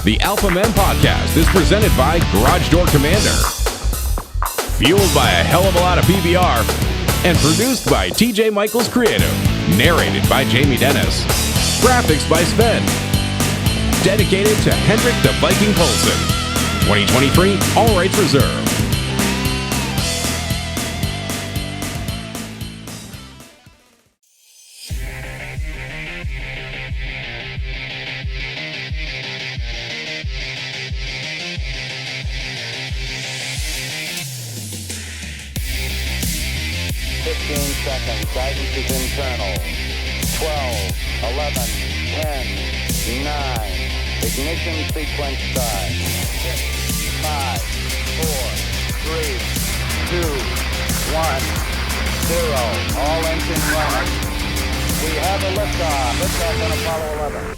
The Alpha Men Podcast is presented by Garage Door Commander. Fueled by a hell of a lot of PBR. And produced by TJ Michaels Creative. Narrated by Jamie Dennis. Graphics by Sven. Dedicated to Hendrik the Viking Poulsen. 2023, all rights reserved. Seconds. Guidance is internal. 12, 11, 10, 9. Ignition sequence start. 6, 5, 4, 3, 2, 1, 0. All engine running. We have a liftoff. Liftoff on Apollo 11.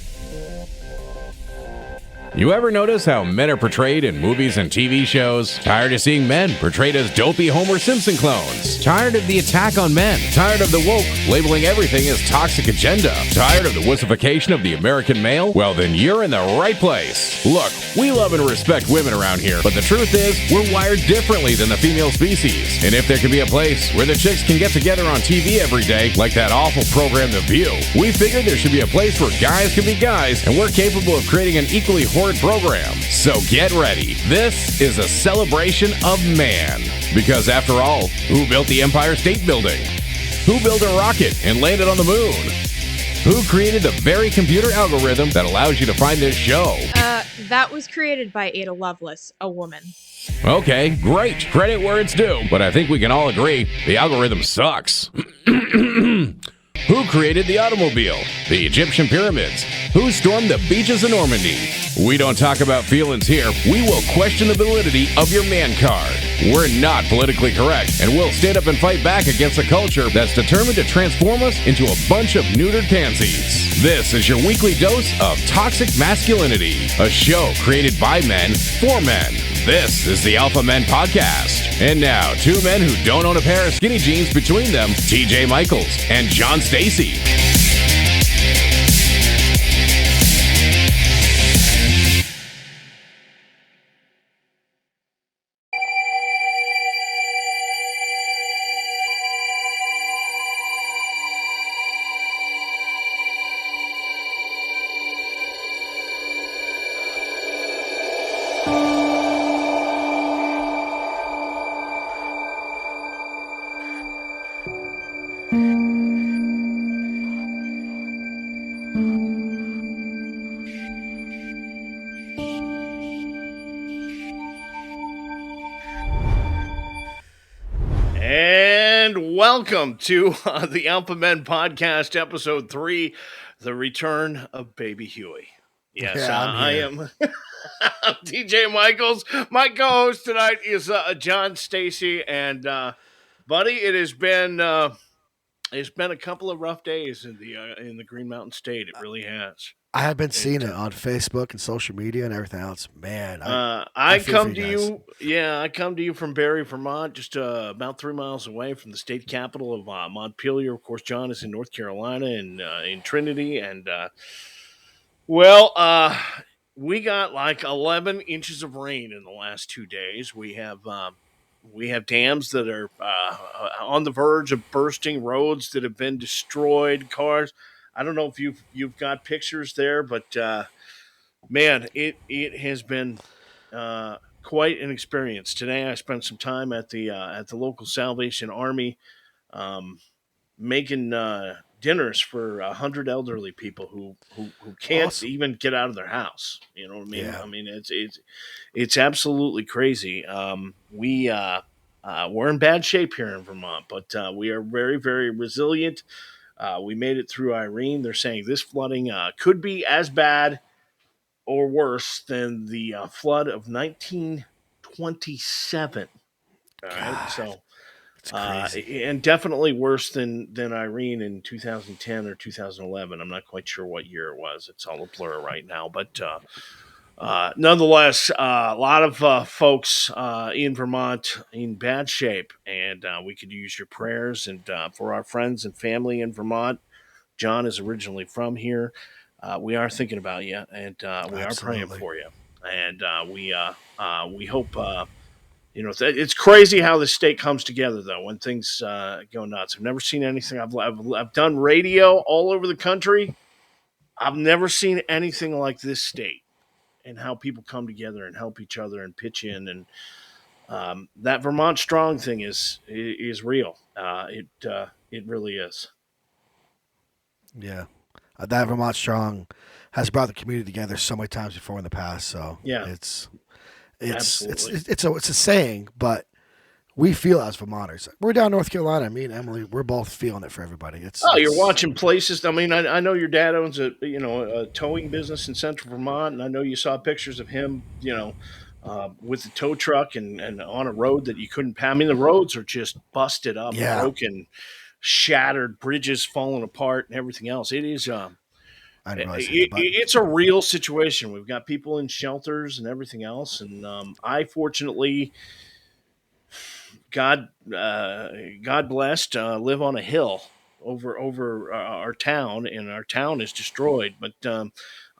You ever notice how men are portrayed in movies and TV shows? Tired of seeing men portrayed as dopey Homer Simpson clones? Tired of the attack on men? Tired of the woke labeling everything as toxic agenda? Tired of the wussification of the American male? Well, then you're in the right place. Look, we love and respect women around here, but the truth is, we're wired differently than the female species. And if there can be a place where the chicks can get together on TV every day, like that awful program The View, we figured there should be a place where guys can be guys, and we're capable of creating an equally horrid program. So get ready. This is a celebration of man. Because after all, who built the Empire State Building? Who built a rocket and landed on the moon? Who created the very computer algorithm that allows you to find this show? That was created by Ada Lovelace, a woman. Okay, great. Credit where it's due. But I think we can all agree the algorithm sucks. Who created the automobile? The Egyptian pyramids? Who stormed the beaches of Normandy? We don't talk about feelings here. We will question the validity of your man card. We're not politically correct, and we'll stand up and fight back against a culture that's determined to transform us into a bunch of neutered pansies. This is your weekly dose of toxic masculinity, a show created by men for men. This is the Alpha Men Podcast. And now, two men who don't own a pair of skinny jeans between them, TJ Michaels and John Stacy. Welcome to the Alpha Men Podcast, Episode 3, The Return of Baby Huey. Yes, yeah, I am TJ Michaels. My co-host tonight is John Stacy, and buddy, it's been a couple of rough days in the Green Mountain State. It really has. I have been seeing it on Facebook and social media and everything else. Man, I come to you. Yeah, I come to you from Barrie, Vermont, just about 3 miles away from the state capital of Montpelier. Of course, John is in North Carolina and in Trinity, and we got like 11 inches of rain in the last 2 days. We have dams that are on the verge of bursting, roads that have been destroyed, cars. I don't know if you've got pictures there, but man, it has been quite an experience. Today, I spent some time at the local Salvation Army, making dinners for 100 elderly people who can't even get out of their house. You know what I mean? Yeah. I mean, it's absolutely crazy. We're in bad shape here in Vermont, but we are very, very resilient. We made it through Irene. They're saying this flooding could be as bad or worse than the flood of 1927. All right, so it's crazy. And definitely worse than Irene in 2010 or 2011. I'm not quite sure what year it was. It's all a blur right now, but nonetheless, a lot of folks in Vermont in bad shape, and we could use your prayers. And for our friends and family in Vermont, John is originally from here. we are thinking about you, and we are praying Absolutely. for you, and we hope. It's crazy how the state comes together though when things go nuts. I've never seen anything. I've done radio all over the country. I've never seen anything like this state and how people come together and help each other and pitch in, and that Vermont Strong thing is real. It really is. Yeah. That Vermont Strong has brought the community together so many times before in the past. So Yeah, it's a saying, but we feel as Vermonters. We're down North Carolina. Me and Emily, we're both feeling it for everybody. You're watching places. I mean, I know your dad owns a towing business in Central Vermont, and I know you saw pictures of him, with the tow truck and on a road that you couldn't pass. I mean, the roads are just busted up, Yeah, broken, shattered, bridges falling apart, and everything else. It is. I didn't realize hit the button. It's a real situation. We've got people in shelters and everything else, and I fortunately, God blessed, live on a hill over our town, and our town is destroyed. But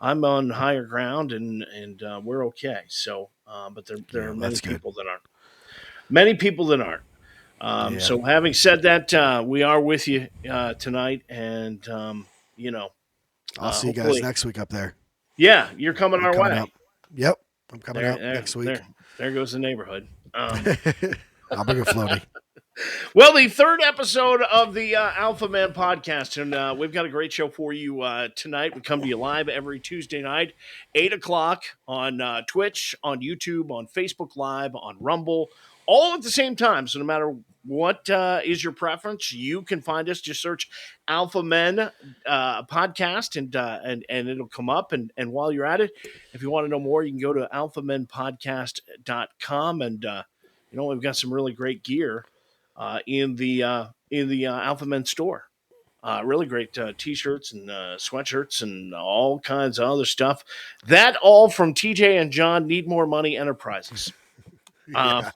I'm on higher ground, and we're okay. So, but there Yeah, are many that's good. people that aren't. Many people that aren't. Yeah, So, having said that, we are with you tonight, and I'll see you guys hopefully, next week up there. yeah, you're coming I'm our coming way. up. Yep, I'm coming There, up there, next week. there goes the neighborhood. I'll bring a floaty. Well, the third episode of the Alpha Man podcast, and we've got a great show for you tonight. We come to you live every Tuesday night, 8 o'clock on Twitch, on YouTube, on Facebook Live, on Rumble, all at the same time. So no matter what is your preference, you can find us. Just search Alpha Men podcast, and it'll come up. And while you're at it, if you want to know more, you can go to alphamenpodcast.com, and we've got some really great gear in the Alpha Men store. Really great t-shirts and sweatshirts and all kinds of other stuff. That all from TJ and John Need More Money Enterprises. Yeah,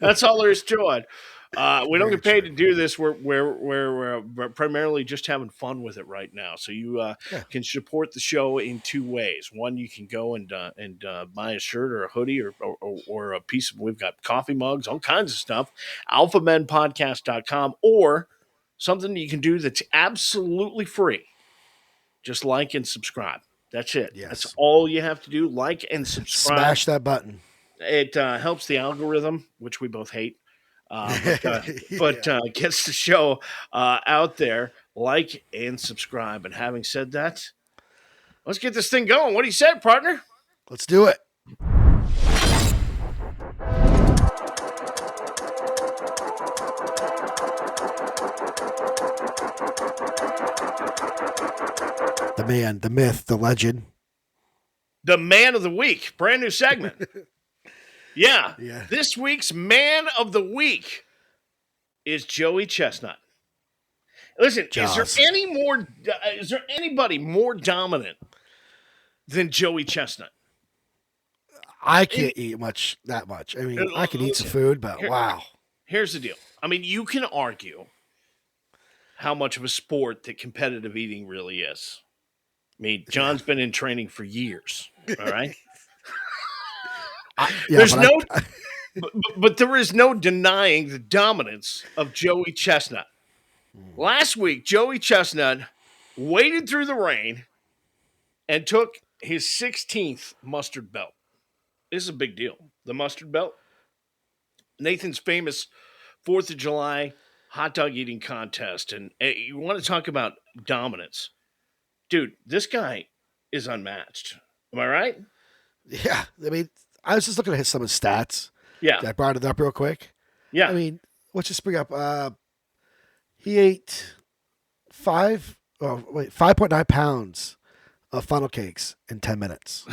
That's all there is to it. We don't Very get paid true. to do this. We're primarily just having fun with it right now. So you Yeah. can support the show in two ways. One, you can go and buy a shirt or a hoodie or a piece of. We've got coffee mugs, all kinds of stuff. AlphaMenPodcast.com, or something you can do that's absolutely free. Just like and subscribe. That's it. That's Yes. all you have to do. Like and subscribe. Smash that button. It helps the algorithm, which we both hate. But Yeah. gets the show out there. Like and subscribe. And having said that, let's get this thing going. What do you say, partner? Let's do it. The man, the myth, the legend. The man of the week, brand new segment. Yeah. Yeah. This week's man of the week is Joey Chestnut. Listen, Jaws. is there anybody more dominant than Joey Chestnut? I can't eat that much. I mean, I can eat some food, but wow. Here's the deal. I mean, you can argue how much of a sport that competitive eating really is. I mean, John's been in training for years. All right. But there is no denying the dominance of Joey Chestnut. Last week, Joey Chestnut waded through the rain and took his 16th mustard belt. This is a big deal. The mustard belt. Nathan's famous 4th of July hot dog eating contest. And you want to talk about dominance. Dude, this guy is unmatched. Am I right? Yeah. I mean, I was just looking at some of his stats. Yeah. I brought it up real quick. Yeah. I mean, let's just bring up. He ate 5.9 pounds of funnel cakes in 10 minutes.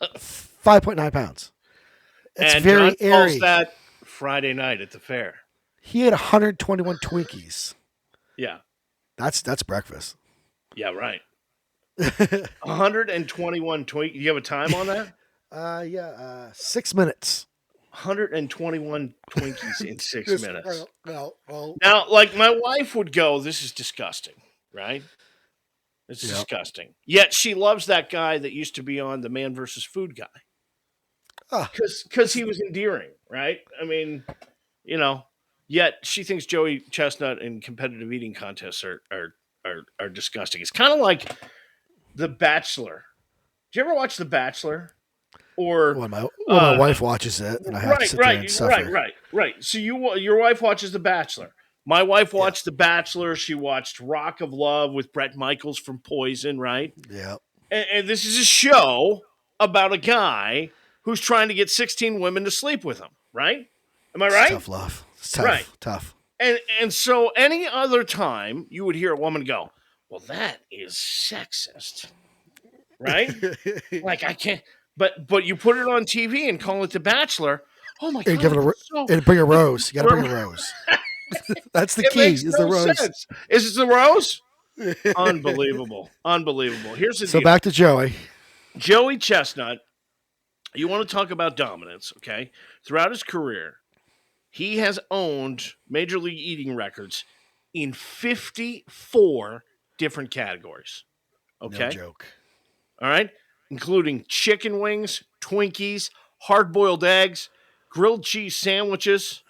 5.9 pounds. It's and very John airy. calls that Friday night at the fair. He ate 121 Twinkies. Yeah. That's breakfast. Yeah, right. 121 Twinkies. You have a time on that? 6 minutes. 121 Twinkies in 6 minutes. No. Now, like my wife would go, this is disgusting, right? It's Yep. disgusting. Yet she loves that guy that used to be on the Man versus Food guy Ah, because he was endearing, right? I mean, yet she thinks Joey Chestnut in competitive eating contests are disgusting. It's kind of like The Bachelor. Did you ever watch The Bachelor? Or when my wife watches it, and I have to sit there and suffer. right. So your wife watches The Bachelor. My wife watched The Bachelor. She watched Rock of Love with Bret Michaels from Poison, right? Yeah. And this is a show about a guy who's trying to get 16 women to sleep with him, right? Am I It's right? tough love. It's tough. Right. Tough. And so any other time you would hear a woman go, well, that is sexist, right? Like I can't, but you put it on TV and call it The Bachelor. Oh my And God. give it and bring a rose. You got to bring a rose. That's the It key. makes Is no the rose. sense. Is it the rose? Unbelievable. Here's the So deal. back to Joey. Joey Chestnut, you want to talk about dominance, okay? Throughout his career, he has owned Major League Eating records in 54 different categories. Okay? No joke. All right? Including chicken wings, Twinkies, hard-boiled eggs, grilled cheese sandwiches.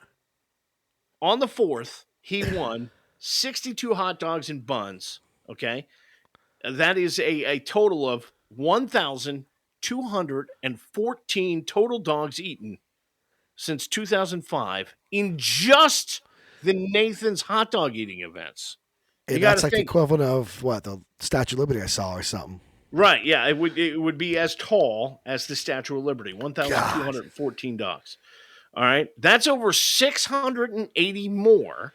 On the 4th, he won 62 hot dogs and buns, okay? That is a total of 1,214 total dogs eaten since 2005 in just the Nathan's hot dog eating events. And that's like the equivalent of what, the Statue of Liberty I saw or something. Right, yeah, it would be as tall as the Statue of Liberty, 1,214 dogs. All right, that's over 680 more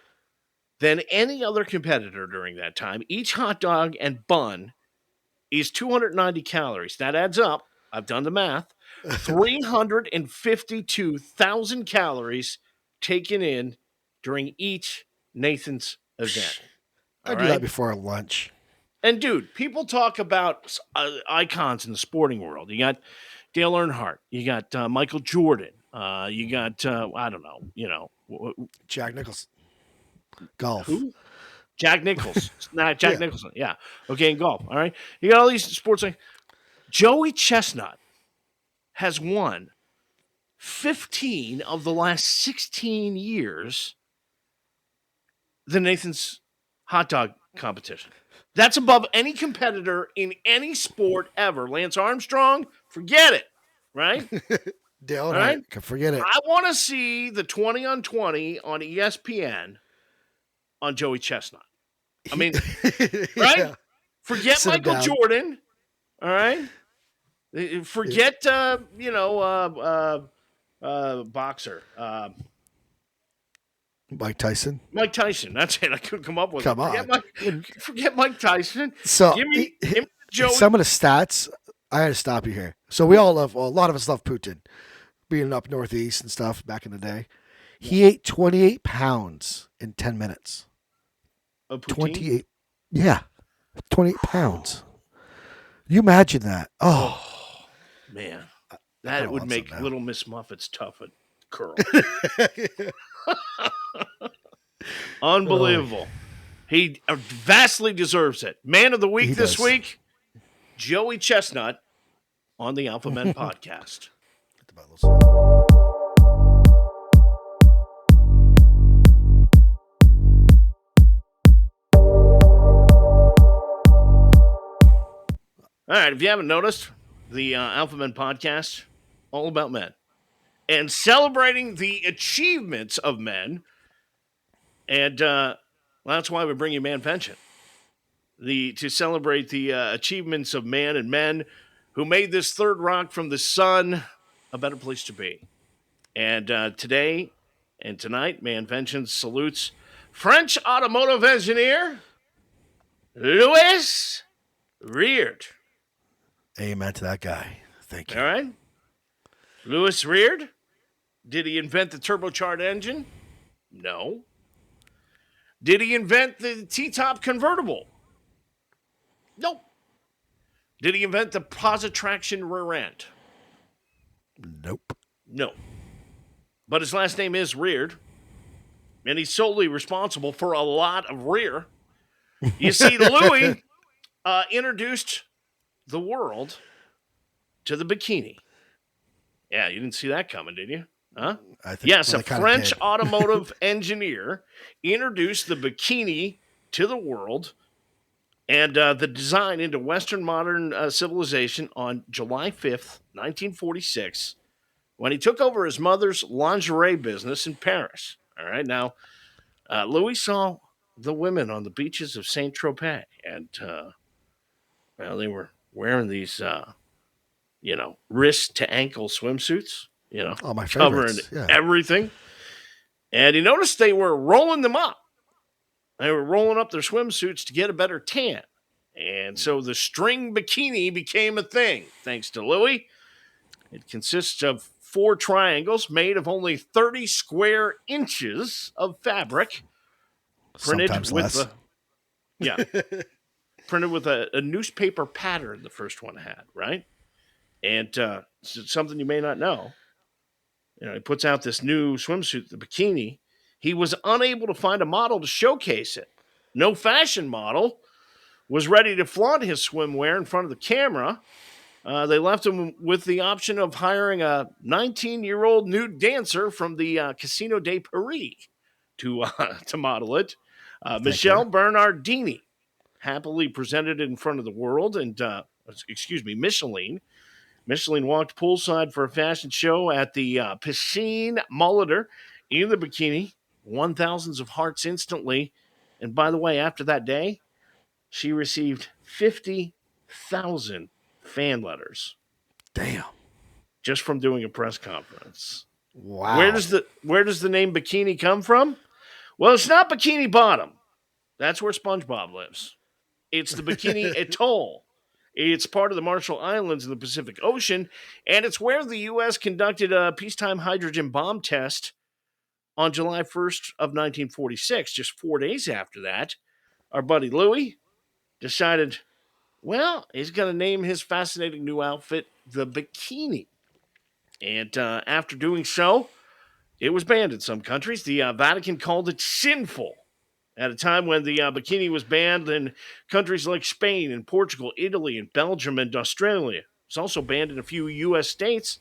than any other competitor during that time. Each hot dog and bun is 290 calories. That adds up. I've done the math. 352,000 calories taken in during each Nathan's event. I do that before lunch. And dude, people talk about icons in the sporting world. You got Dale Earnhardt. You got Michael Jordan. You got I don't know. Jack Nicholson. Golf. Who? Jack Nicholson. Not Jack Nicholson. Yeah. Okay, in golf. All right. You got all these sports. Like Joey Chestnut has won 15 of the last 16 years the Nathan's hot dog competition. That's above any competitor in any sport ever. Lance Armstrong, forget it. Right? Dale Earnhardt, can forget it. I want to see the 20 on 20 on ESPN on Joey Chestnut. I mean, right? Yeah. Forget Sit him Michael down. Jordan. All right? Forget, boxer. Mike Tyson. Mike Tyson. That's it. I couldn't come up with Come it. on. Forget Mike Tyson. So Give me Joey. some of the stats, I had to stop you here. So we all love, a lot of us love Putin, being up northeast and stuff back in the day. He ate 28 pounds in 10 minutes. Of poutine? 28. Yeah. 28 pounds. You imagine that. Oh. Man. I That would want make some now. Little Miss Muffet's tough at curl. Unbelievable. He vastly deserves it. Man of the week He this does. week, Joey Chestnut on the Alpha Men podcast. All right, if you haven't noticed, the Alpha Men podcast, all about men. And celebrating the achievements of men. And that's why we bring you Manvention. To celebrate the achievements of man and men who made this third rock from the sun a better place to be. And today and tonight, Manvention salutes French automotive engineer Louis Reardon. Amen to that guy. Thank you. All right. Louis Reardon. Did he invent the turbocharged engine? No. Did he invent the T-top convertible? Nope. Did he invent the positive traction rear end? Nope. No. But his last name is Reard, and he's solely responsible for a lot of rear. You see, Louis introduced the world to the bikini. Yeah, you didn't see that coming, did you? Huh? I think. Yes, Well, a I kind of French did. automotive engineer introduced the bikini to the world and the design into Western modern civilization on July 5th, 1946, when he took over his mother's lingerie business in Paris. All right, now, Louis saw the women on the beaches of Saint Tropez, and, well, they were wearing these, wrist to ankle swimsuits, Oh, my covering favorites. Yeah. everything. And he noticed they were rolling them up. They were rolling up their swimsuits to get a better tan. And so the string bikini became a thing, thanks to Louis. It consists of 4 triangles made of only 30 square inches of fabric, printed Sometimes with less. a yeah, printed with a newspaper pattern. The first one had, right, and something you may not know. He puts out this new swimsuit, the bikini. He was unable to find a model to showcase it. No fashion model was ready to flaunt his swimwear in front of the camera. They left him with the option of hiring a 19-year-old nude dancer from the Casino de Paris to model it. Thank Michelle her. Bernardini happily presented it in front of the world, and Michelin. Michelin walked poolside for a fashion show at the Piscine Molitor in the bikini, won thousands of hearts instantly. And by the way, after that day, she received 50,000 fan letters Damn. just from doing a press conference. Where Wow. does the name bikini come from? Well, it's not Bikini Bottom. That's where SpongeBob lives. It's the Bikini Atoll. It's part of the Marshall Islands in the Pacific Ocean, and it's where the U.S. conducted a peacetime hydrogen bomb test on July 1st of 1946. Just 4 days after that, our buddy Louis decided, well, he's going to name his fascinating new outfit the Bikini. And after doing so, it was banned in some countries. The Vatican called it sinful at a time when the bikini was banned in countries like Spain and Portugal, Italy, and Belgium, and Australia. It's also banned in a few U.S. states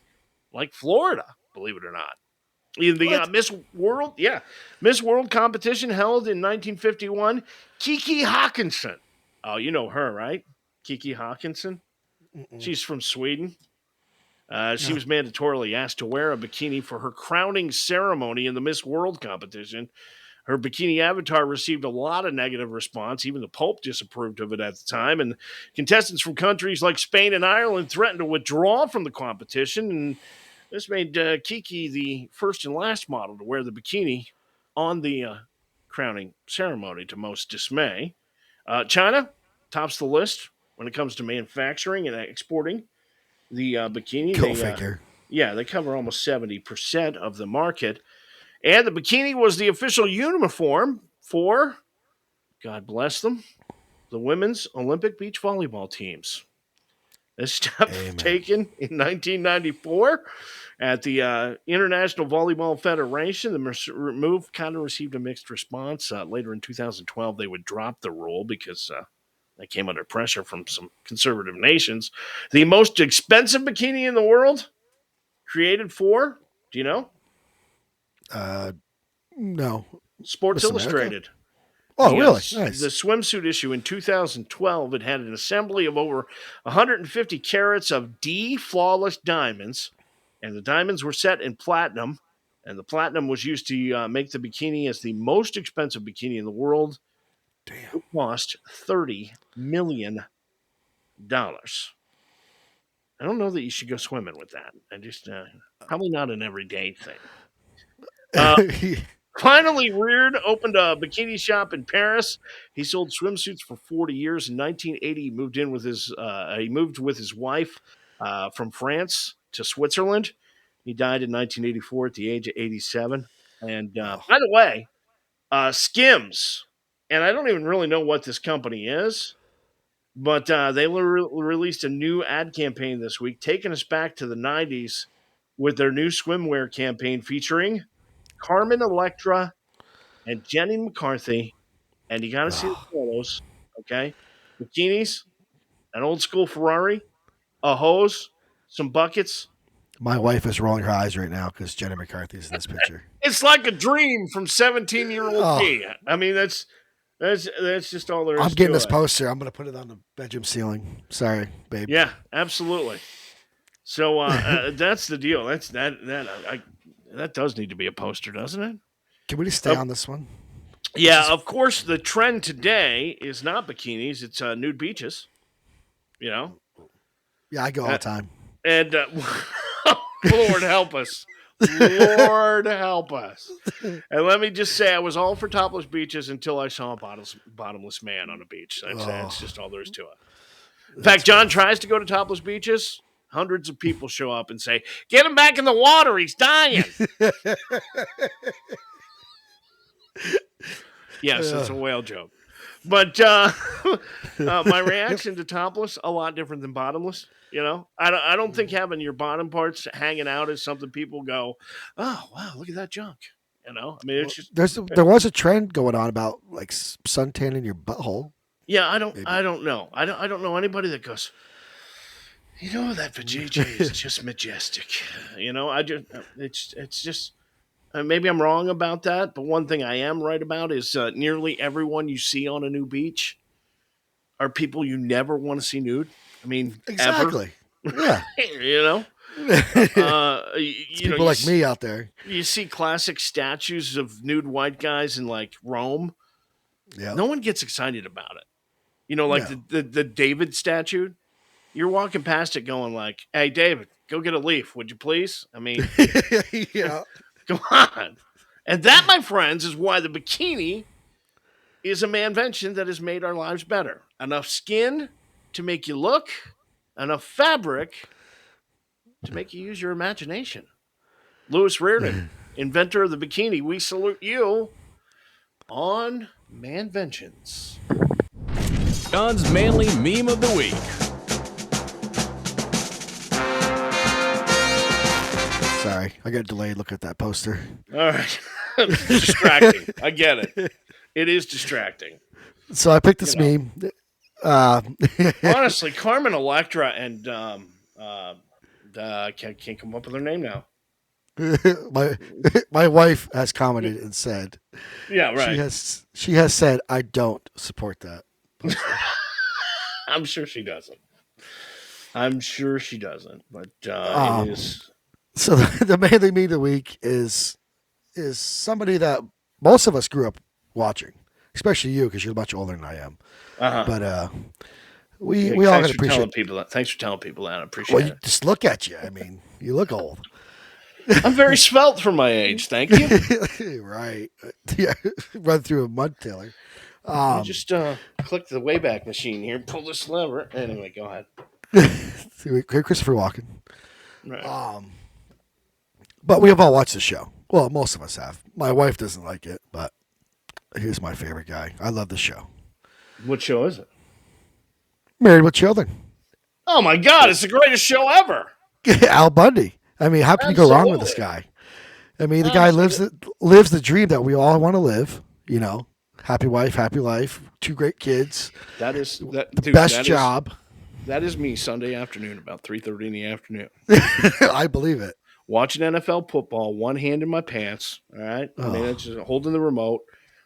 like Florida, believe it or not. In the What? Miss World competition held in 1951, Kiki Hawkinson. Oh, you know her, right? Kiki Hawkinson. Mm-mm. She's from Sweden. She No. was mandatorily asked to wear a bikini for her crowning ceremony in the Miss World competition. Her bikini avatar received a lot of negative response. Even the Pope disapproved of it at the time. And contestants from countries like Spain and Ireland threatened to withdraw from the competition. And this made Kiki the first and last model to wear the bikini on the crowning ceremony, to most dismay. China tops the list when it comes to manufacturing and exporting the bikini. Go figure. They cover almost 70% of the market. And the bikini was the official uniform for, God bless them, the women's Olympic beach volleyball teams. This step Amen. taken in 1994 at the International Volleyball Federation. The move kind of received a mixed response. Later in 2012, they would drop the rule because they came under pressure from some conservative nations. The most expensive bikini in the world, created for, do you know? Uh, no. Sports Miss America? Illustrated. Oh, really? The Nice. swimsuit issue in 2012, it had an assembly of over 150 carats of D flawless diamonds, and the diamonds were set in platinum, and the platinum was used to make the bikini as the most expensive bikini in the world. Damn. It cost $30 million. I don't know that you should go swimming with that. I just probably not an everyday thing. Uh, Finally, Reard opened a bikini shop in Paris. He sold swimsuits for 40 years. In 1980, he moved with his wife from France to Switzerland. He died in 1984 at the age of 87. And Oh, by the way, Skims, and I don't even really know what this company is, but they released a new ad campaign this week, taking us back to the 90s with their new swimwear campaign featuring Carmen Electra and Jenny McCarthy, and you got to see the oh, photos, okay? Bikinis an old school Ferrari, a hose, some buckets. My wife is rolling her eyes right now because Jenny McCarthy's in this picture. It's like a dream from 17-year-old Oh. me. I mean, that's just all there is I'm getting to this it. poster. I'm going to put it on the bedroom ceiling. Sorry, babe. Yeah, absolutely. So that's the deal. That does need to be a poster, doesn't it? Can we just stay on this one? Yeah, of course. The trend today is not bikinis; it's nude beaches. You know, Yeah, I go all the time. and Lord help us, Lord help us. And let me just say, I was all for topless beaches until I saw a bottomless man on a beach. That's just all there is to it. In fact, John tries to go to topless beaches. Hundreds of people show up and say, "Get him back in the water. He's dying." Yes, it's a whale joke. But my reaction to topless, a lot different than bottomless. You know, I don't think having your bottom parts hanging out is something people go, "Oh, wow, look at that junk." You know, I mean, it's just there was a trend going on about like suntanning your butthole. yeah. I don't know. I don't know anybody that goes, you know, that vajayjay is just majestic. You know, it's just. Maybe I'm wrong about that, but one thing I am right about is nearly everyone you see on a new beach are people you never want to see nude. I mean, Exactly. Ever. Yeah. You know? People like me out there. You see classic statues of nude white guys in like Rome. Yeah. No one gets excited about it. You know, like No. the David statue. You're walking past it going like, "Hey, David, go get a leaf, would you please?" I mean, Yeah. come on. And that, my friends, is why the bikini is a manvention that has made our lives better. Enough skin to make you look, enough fabric to make you use your imagination. Louis Reardon, inventor of the bikini, we salute you on Manventions. John's manly meme of the week. Sorry, I got delayed. Look at that poster. All right. It's distracting. I get it. It is distracting. So I picked this meme. Honestly, Carmen Electra and can't come up with her name now. my wife has commented and said, Yeah, right. She has said, I don't support that. I'm sure she doesn't. But it is. So the manly meme of the week is somebody that most of us grew up watching, especially you because you're much older than I am. Uh-huh. But we all got to appreciate people that. Thanks for telling people that. I appreciate it. Just look at you. I mean, you look old. I'm very svelte for my age. Thank you. Right. Yeah. Run through a mud tiller. You just click the Wayback Machine here, pull this lever. Anyway, go ahead. Christopher Walken. Right. But we have all watched the show. Well, most of us have. My wife doesn't like it, but he's my favorite guy. I love the show. What show is it? Married with Children. Oh my God! It's the greatest show ever. Al Bundy. I mean, how can you go wrong with this guy? I mean, the guy lives the dream that we all want to live. You know, happy wife, happy life, 2 great kids. That is the best job. That is me Sunday afternoon, about 3:30 in the afternoon. I believe it. Watching NFL football, one hand in my pants. All right, I mean, it's just holding the remote.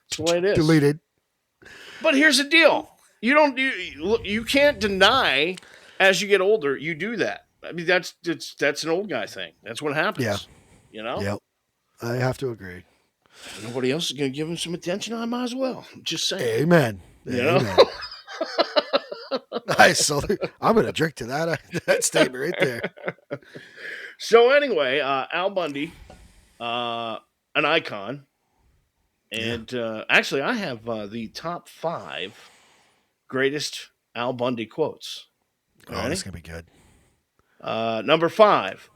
That's the way it is. Deleted. But here's the deal: you can't deny as you get older, you do that. I mean, that's an old guy thing. That's what happens. Yeah. You know. Yep. I have to agree. Nobody else is going to give him some attention. I might as well. I'm just saying. Amen. You Amen. know? Nice. So I'm going to drink to that statement right there. So anyway, Al Bundy, an icon, and actually, I have the top 5 greatest Al Bundy quotes. Oh, this is going to be good. Number 5,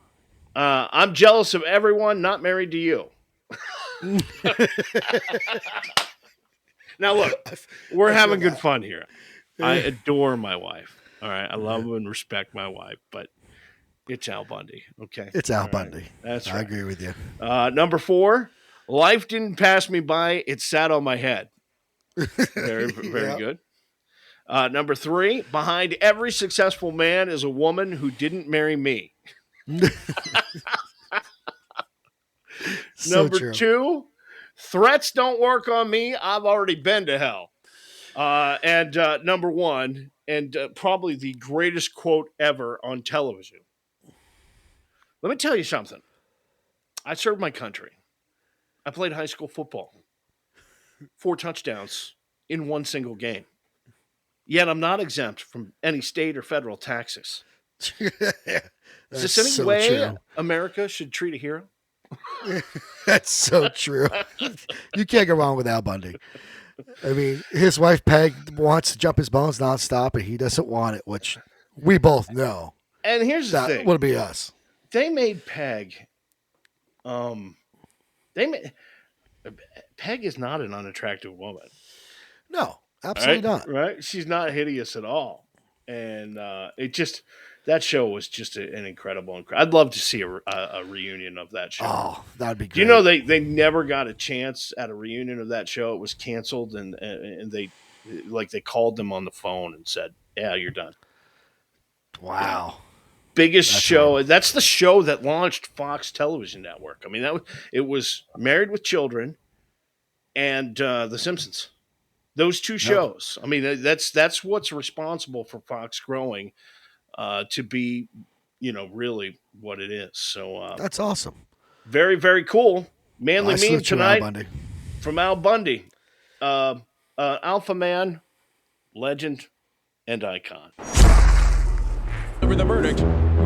I'm jealous of everyone not married to you. Now look, we're having good fun here. I adore my wife. All right, I love and respect my wife, but it's Al Bundy. Okay, It's Al Bundy. Right. That's right. I agree with you. Number 4, life didn't pass me by; it sat on my head. Very, very good. Number 3, behind every successful man is a woman who didn't marry me. So Number true. 2, threats don't work on me. I've already been to hell. And number 1, and probably the greatest quote ever on television. Let me tell you something. I served my country. I played high school football. 4 touchdowns in one single game. Yet I'm not exempt from any state or federal taxes. Is That's this any so way true. America should treat a hero? That's so true. You can't go wrong with Al Bundy. I mean, his wife Peg wants to jump his bones nonstop, and he doesn't want it, which we both know And here's the that thing. would be us. They made Peg they made Peg is not an unattractive woman. No, absolutely Right? not. Right? She's not hideous at all. And it just that show was just an incredible. I'd love to see a reunion of that show. Oh, that'd be great. Do you know they never got a chance at a reunion of that show? It was canceled, and they called them on the phone and said, "Yeah, you're done." Wow. Biggest That's show. horrible. That's the show that launched Fox Television Network. I mean, it was Married with Children and The Simpsons. Those two shows. I mean, that's what's responsible for Fox growing to be, really what it is. So That's awesome. very, very cool. Manly I Meme salute you, Al tonight Bundy. from Al Bundy, Alpha Man, legend, and icon. Over the verdict,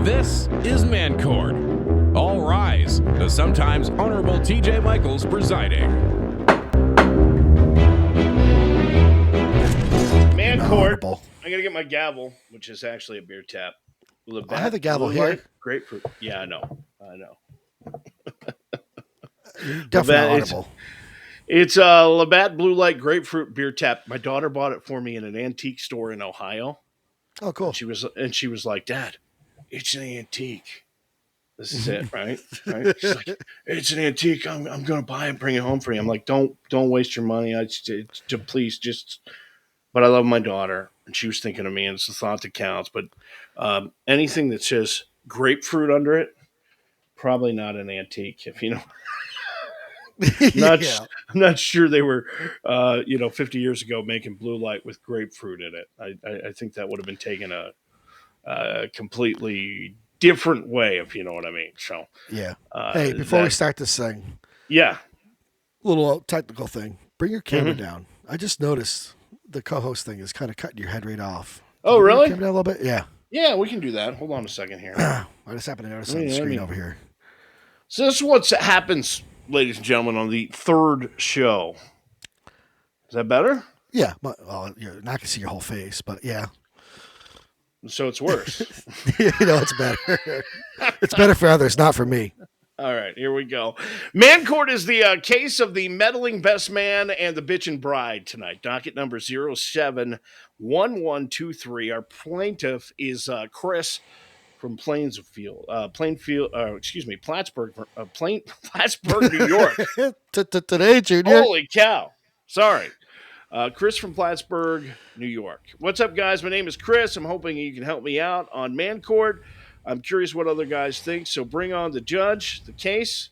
this is Man Court. All rise. The sometimes Honorable T.J. Michaels presiding. Man Court. Honorable. I gotta get my gavel, which is actually a beer tap. I have the gavel Blue here. Light, grapefruit. Yeah, I know. You're definitely Labatt, honorable. It's a Labatt Blue Light Grapefruit beer tap. My daughter bought it for me in an antique store in Ohio. Oh, cool. She was like, "Dad, it's an antique. This is it, right? Right?" She's like, "It's an antique. I'm gonna buy it, bring it home for you." I'm like, "Don't waste your money. Please just." But I love my daughter, and she was thinking of me, and it's the thought that counts. But anything that says grapefruit under it, probably not an antique. If you know. I'm not sure they were, 50 years ago making Blue Light with grapefruit in it. I think that would have been taken a completely different way, if you know what I mean. So, Yeah. Hey, before we start this thing, yeah, little technical thing. Bring your camera Mhm. down. I just noticed the co-host thing is kind of cutting your head right off. Oh, Can you bring your really? camera down a little bit? Yeah. Yeah, we can do that. Hold on a second here. I just happened to notice on the Yeah, I screen mean- over here. So this is what happens, ladies and gentlemen, on the third show. Is that better? Yeah. You're not gonna see your whole face, but yeah. So it's worse. It's better. It's better for others, not for me. All right, here we go. Man Court is the case of the meddling best man and the bitchin' bride tonight. Docket number 071123. Our plaintiff is Chris from Plattsburgh, Plattsburgh, New York. Today, Junior. Holy cow. Sorry. Chris from Plattsburgh, New York. What's up, guys? My name is Chris. I'm hoping you can help me out on Man Court. I'm curious what other guys think, so bring on the judge, the case.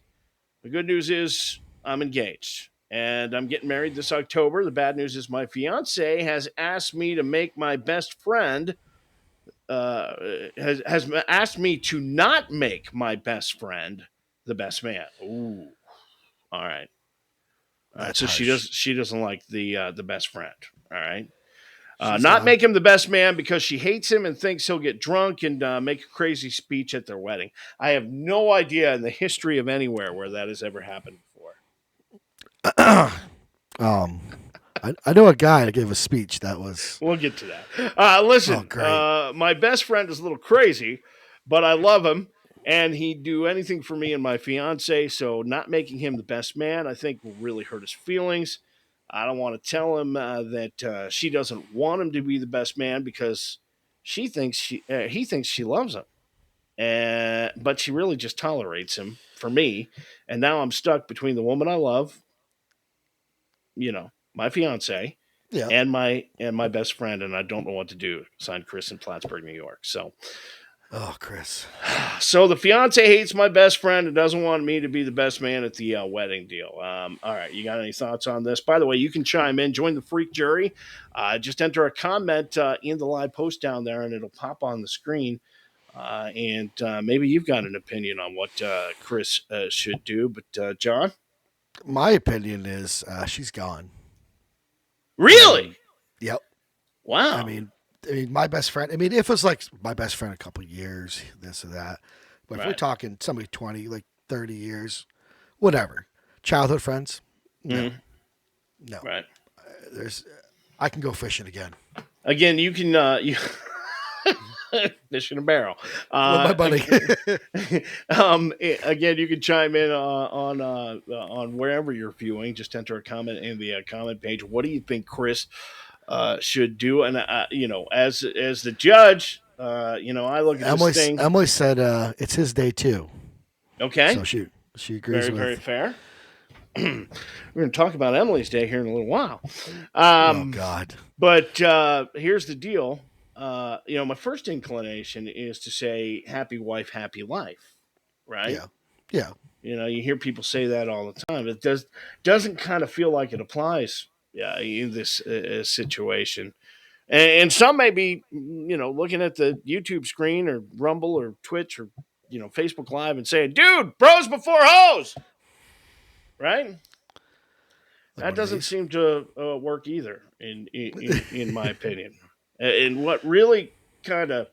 The good news is I'm engaged, and I'm getting married this October. The bad news is my fiance has asked me to make my best friend, has asked me to not make my best friend the best man. Ooh. All right. All right, so harsh. she doesn't like the best friend. All right, She's not on. make him the best man because she hates him and thinks he'll get drunk and make a crazy speech at their wedding. I have no idea in the history of anywhere where that has ever happened before. I know a guy that gave a speech that was. We'll get to that. Listen, Oh, great. my best friend is a little crazy, but I love him, and he'd do anything for me and my fiance. So not making him the best man, I think, will really hurt his feelings. I don't want to tell him that she doesn't want him to be the best man because he thinks she loves him, but she really just tolerates him for me. And now I'm stuck between the woman I love, my fiance, Yeah. and my best friend, and I don't know what to do. Signed, Chris in Plattsburgh, New York. Oh, Chris. So the fiance hates my best friend and doesn't want me to be the best man at the wedding deal. All right, you got any thoughts on this? By the way, you can chime in, join the freak jury. Just enter a comment in the live post down there, and it'll pop on the screen. And maybe you've got an opinion on what Chris should do. But John, My opinion is she's gone. really? Yep. Wow. I mean, my best friend. I mean, if it was like my best friend a couple years, this or that. But if we're Right. talking somebody 20, like 30 years, whatever, childhood friends, no, Mhm. no. Right. I can go fishing again Again, you can you fish in a barrel. with my buddy. Again, you can chime in on wherever you're viewing. Just enter a comment in the comment page. What do you think Chris should do? And as the judge, I look at this thing. Emily said it's his day too, Okay, so she agrees very with. very fair. We're going to talk about Emily's day here in a little while. Oh God. But here's the deal. My first inclination is to say happy wife, happy life, right? Yeah. You hear people say that all the time. It doesn't kind of feel like it applies in this situation. And some may be, looking at the YouTube screen or Rumble or Twitch or, Facebook Live and saying, dude, bros before hoes, right? Like That doesn't seem to work either, in my opinion. And what really kind of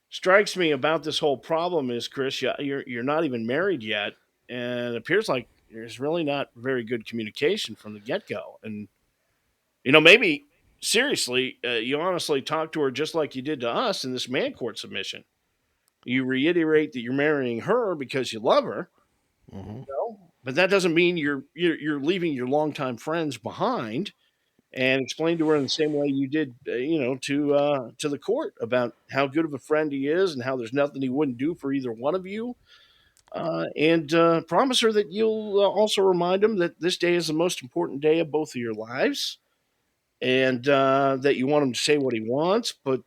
strikes me about this whole problem is, Chris, you're not even married yet, and it appears like there's really not very good communication from the get go. And maybe seriously, you honestly talk to her just like you did to us in this man court submission. You reiterate that you're marrying her because you love her. Mm-hmm. But that doesn't mean you're leaving your longtime friends behind, and explain to her in the same way you did, to the court about how good of a friend he is and how there's nothing he wouldn't do for either one of you. And promise her that you'll also remind him that this day is the most important day of both of your lives, and that you want him to say what he wants, but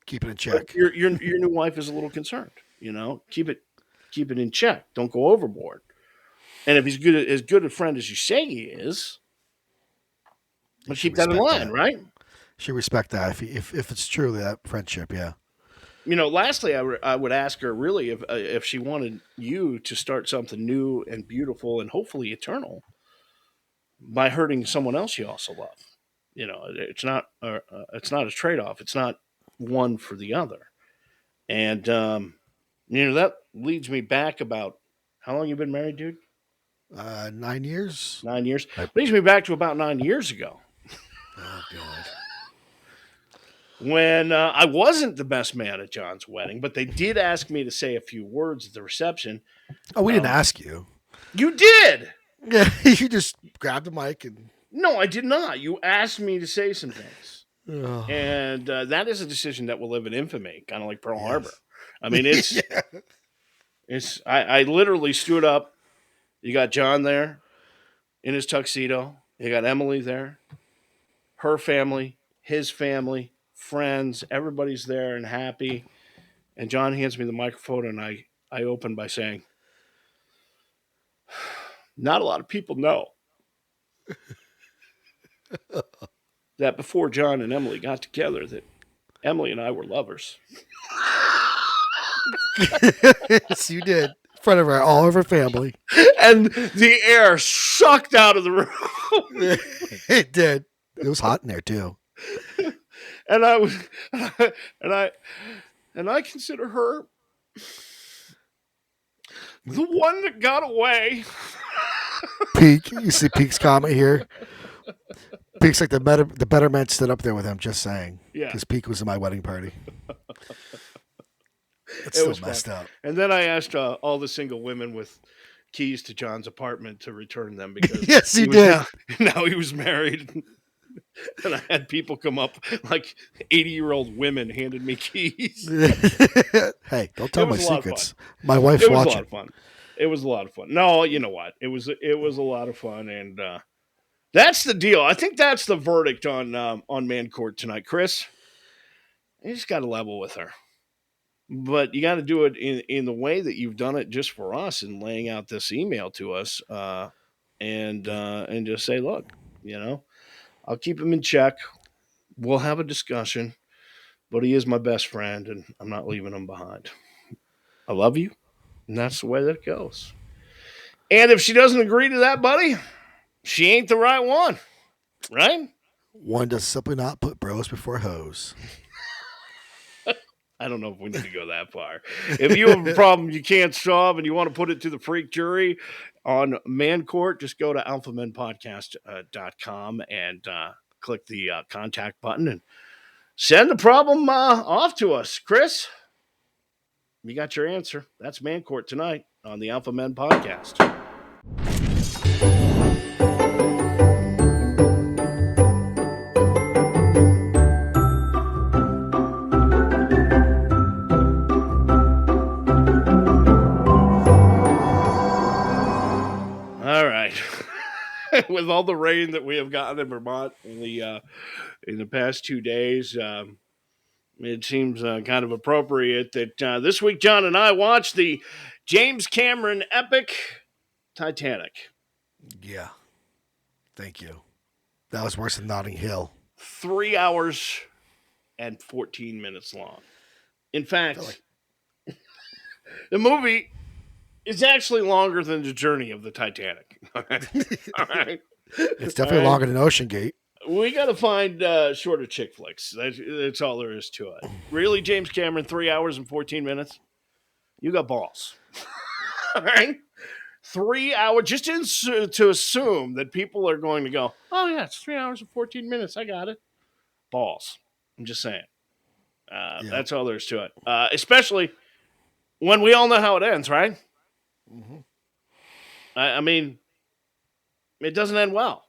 Keep it in check. your new wife is a little concerned. Keep it in check. Don't go overboard. And if he's as good a friend as you say he is, but keep that in line, right? She respect that if it's truly that friendship. Yeah. Lastly, I would ask her really if she wanted you to start something new and beautiful and hopefully eternal by hurting someone else you also love. It's not a trade off. It's not one for the other. And that leads me back about how long you been married, dude? 9 years. 9 years. Leads me back to about 9 years ago. Oh God. When I wasn't the best man at John's wedding, but they did ask me to say a few words at the reception. Oh, we didn't ask you. You did. Yeah, you just grabbed the mic and. No, I did not. You asked me to say some things, Oh. and that is a decision that will live in infamy, kind of like Pearl Harbor. I mean, it's it's. I literally stood up. You got John there in his tuxedo. You got Emily there, her family, his family, friends. Everybody's there and happy. And John hands me the microphone, and I open by saying, "Not a lot of people know that before John and Emily got together, that Emily and I were lovers." Yes, you did. In front of all of her family. And the air sucked out of the room. It did. It was hot in there too. And I consider her the one that got away. Peak. You see Peak's comment here. Peak's like the better man stood up there with him, just saying. Yeah. Because Peak was in my wedding party. It's It still was messed fun. up. And then I asked all the single women with keys to John's apartment to return them because Yes, you he was did. Now he was married. And I had people come up, like 80-year-old women handed me keys. Hey, don't tell It my was a lot of secrets. My wife's It was a lot watching. of fun. It was a lot of fun. No, you know what? It was a lot of fun, and That's the deal. I think that's the verdict on Man Court tonight, Chris. You just got to level with her, but you got to do it in the way that you've done it just for us and laying out this email to us, and just say, look, I'll keep him in check. We'll have a discussion, but he is my best friend, and I'm not leaving him behind. I love you, and that's the way that it goes. And if she doesn't agree to that, buddy, she ain't the right one, right? One does simply not put bros before hoes. I don't know if we need to go that far. If you have a problem you can't solve and you want to put it to the freak jury on Man Court, just go to alphamenpodcast.com and click the contact button and send the problem off to us. Chris, you got your answer. That's Man Court tonight on the Alpha Men Podcast. All right. With all the rain that we have gotten in Vermont in the past 2 days, it seems kind of appropriate that this week John and I watched the James Cameron epic Titanic. Yeah. Thank you. That was worse than Notting Hill. 3 hours and 14 minutes long. In fact, the movie is actually longer than the journey of the Titanic. All right. It's definitely longer than Ocean Gate. We got to find shorter chick flicks. That's all there is to it. Really, James Cameron, 3 hours and 14 minutes? You got balls. All right? 3 hours, just to assume that people are going to go, oh, yeah, it's 3 hours and 14 minutes. I got it. Balls. I'm just saying. That's all there is to it. Especially when we all know how it ends, right? Mm-hmm. I mean, it doesn't end well.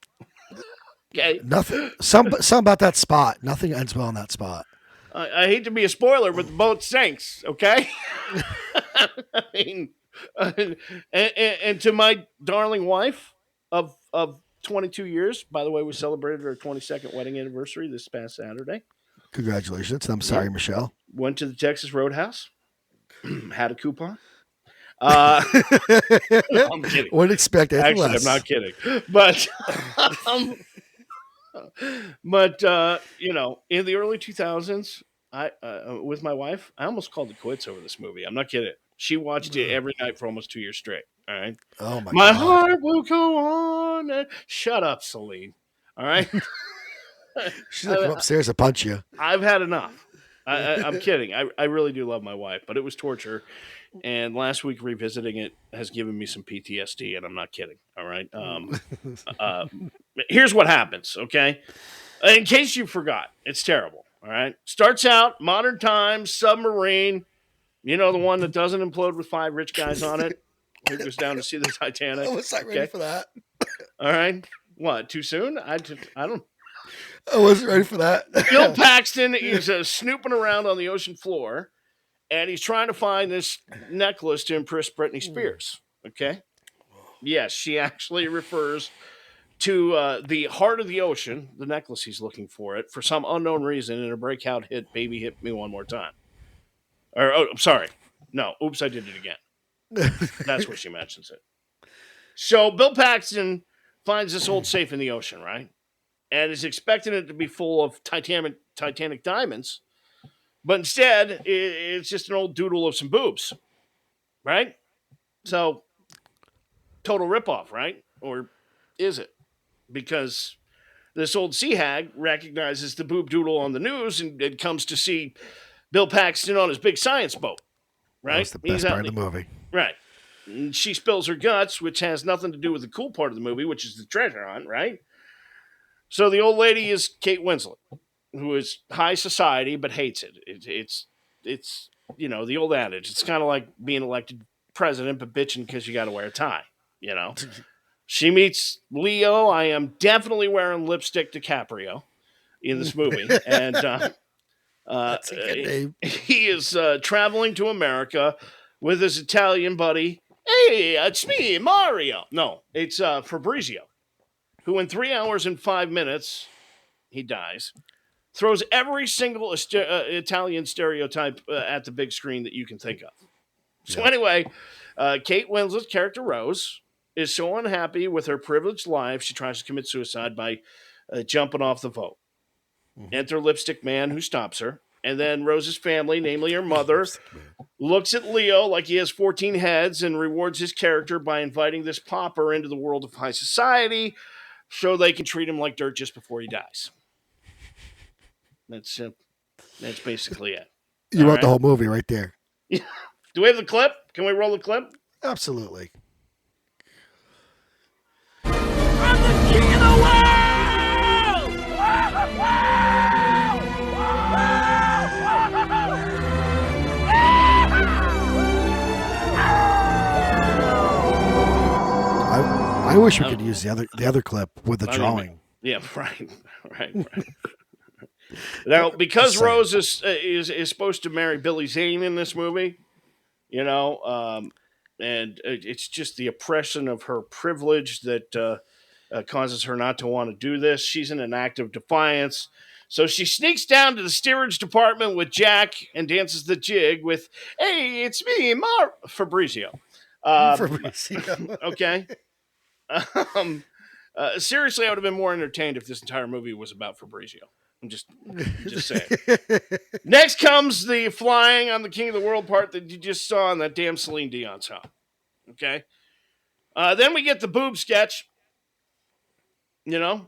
Okay. Nothing. Some about that spot. Nothing ends well in that spot. I hate to be a spoiler, but the boat sinks. Okay. I mean, and to my darling wife of 22 years. By the way, we celebrated our 22nd wedding anniversary this past Saturday. Congratulations. I'm sorry, Michelle. Went to the Texas Roadhouse. Had a coupon. No, I'm kidding. Wouldn't expect anything Actually, less. I'm not kidding. But, in the early 2000s, I with my wife, I almost called it quits over this movie. I'm not kidding. She watched it every night for almost 2 years straight. All right. Oh my My God. heart will go on. Shut up, Celine. All right. She's gonna come upstairs to punch you. I've had enough. I'm kidding. I really do love my wife, but it was torture. And last week revisiting it has given me some PTSD, and I'm not kidding. All right. Here's what happens. Okay. In case you forgot, it's terrible. All right. Starts out modern times, submarine. You know, the one that doesn't implode with 5 rich guys on it. Who goes down to see the Titanic. I was not ready for that. All right. What? Too soon? I don't. I wasn't ready for that. Bill Paxton is snooping around on the ocean floor, and he's trying to find this necklace to impress Britney Spears. Okay. Yes, she actually refers to the heart of the ocean, the necklace he's looking for some unknown reason in a breakout hit, Baby Hit Me One More Time. I'm sorry. No, oops, I did it again. That's where she mentions it. So Bill Paxton finds this old safe in the ocean, right? And is expecting it to be full of Titanic diamonds. But instead, it's just an old doodle of some boobs, right? So, total ripoff, right? Or is it? Because this old sea hag recognizes the boob doodle on the news and comes to see Bill Paxton on his big science boat, right? That's the best part of the movie. Right. And she spills her guts, which has nothing to do with the cool part of the movie, which is the treasure hunt, right? So the old lady is Kate Winslet, who is high society but hates it. It's the old adage. It's kind of like being elected president but bitching because you got to wear a tie. She meets Leo. I am definitely wearing lipstick DiCaprio in this movie, and That's a good name. he is traveling to America with his Italian buddy. Hey, it's me, Mario. No, it's Fabrizio. who in 3 hours and 5 minutes, he dies, throws every single Italian stereotype at the big screen that you can think of. So anyway, Kate Winslet's character Rose is so unhappy with her privileged life, she tries to commit suicide by jumping off the boat. Enter Lipstick Man, who stops her. And then Rose's family, namely her mother, looks at Leo like he has 14 heads and rewards his character by inviting this pauper into the world of high society so they can treat him like dirt just before he dies. That's basically it. You wrote the whole movie right there. Do we have the clip? Can we roll the clip? Absolutely. I'm the king of the world! I wish we could use the other clip with the drawing. Yeah, right. Now, because Rose is supposed to marry Billy Zane in this movie, and it's just the oppression of her privilege that causes her not to want to do this. She's in an act of defiance. So she sneaks down to the steerage department with Jack and dances the jig with, "Hey, it's me, Fabrizio." Fabrizio. Okay. Seriously, I would have been more entertained if this entire movie was about Fabrizio. I'm just saying. Next comes the flying on the King of the World part that you just saw in that damn Celine Dion song. Okay. Then we get the boob sketch, and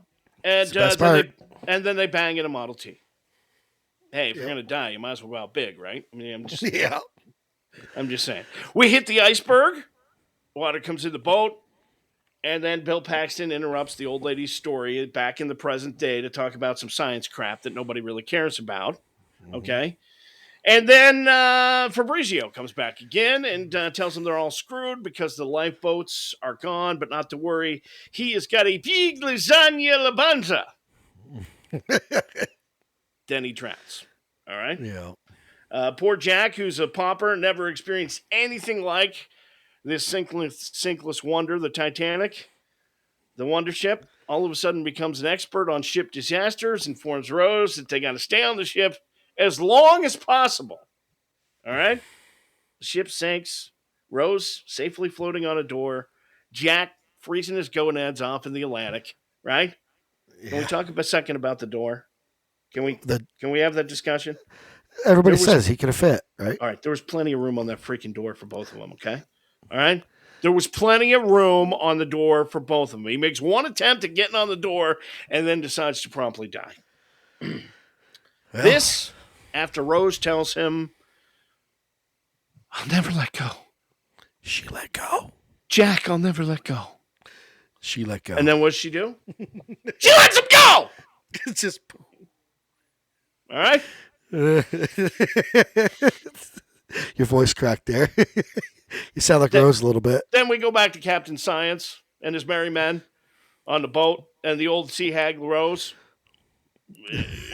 then they bang in a Model T. Hey, if you're gonna die, you might as well go out big, right? I mean, I'm just saying. We hit the iceberg. Water comes in the boat. And then Bill Paxton interrupts the old lady's story back in the present day to talk about some science crap that nobody really cares about. Okay. And then Fabrizio comes back again and tells them they're all screwed because the lifeboats are gone, but not to worry. He has got a big lasagna la banza. Then he drowns. All right. Yeah. Poor Jack, who's a pauper, never experienced anything like this sinkless wonder, the Titanic, the wonder ship, all of a sudden becomes an expert on ship disasters, informs Rose that they got to stay on the ship as long as possible. All right? The ship sinks. Rose safely floating on a door. Jack freezing his gonads off in the Atlantic. Right? Yeah. Can we talk a second about the door? Can we have that discussion? Everybody says he could have fit, right? All right. There was plenty of room on that freaking door for both of them, okay? All right. There was plenty of room on the door for both of them. He makes one attempt at getting on the door and then decides to promptly die. This, after Rose tells him, "I'll never let go." She let go. Jack, I'll never let go. She let go. And then what'd she do? She lets him go! It's just... All right? Your voice cracked there. You sound like Rose a little bit. Then we go back to Captain Science and his merry men on the boat and the old sea hag Rose,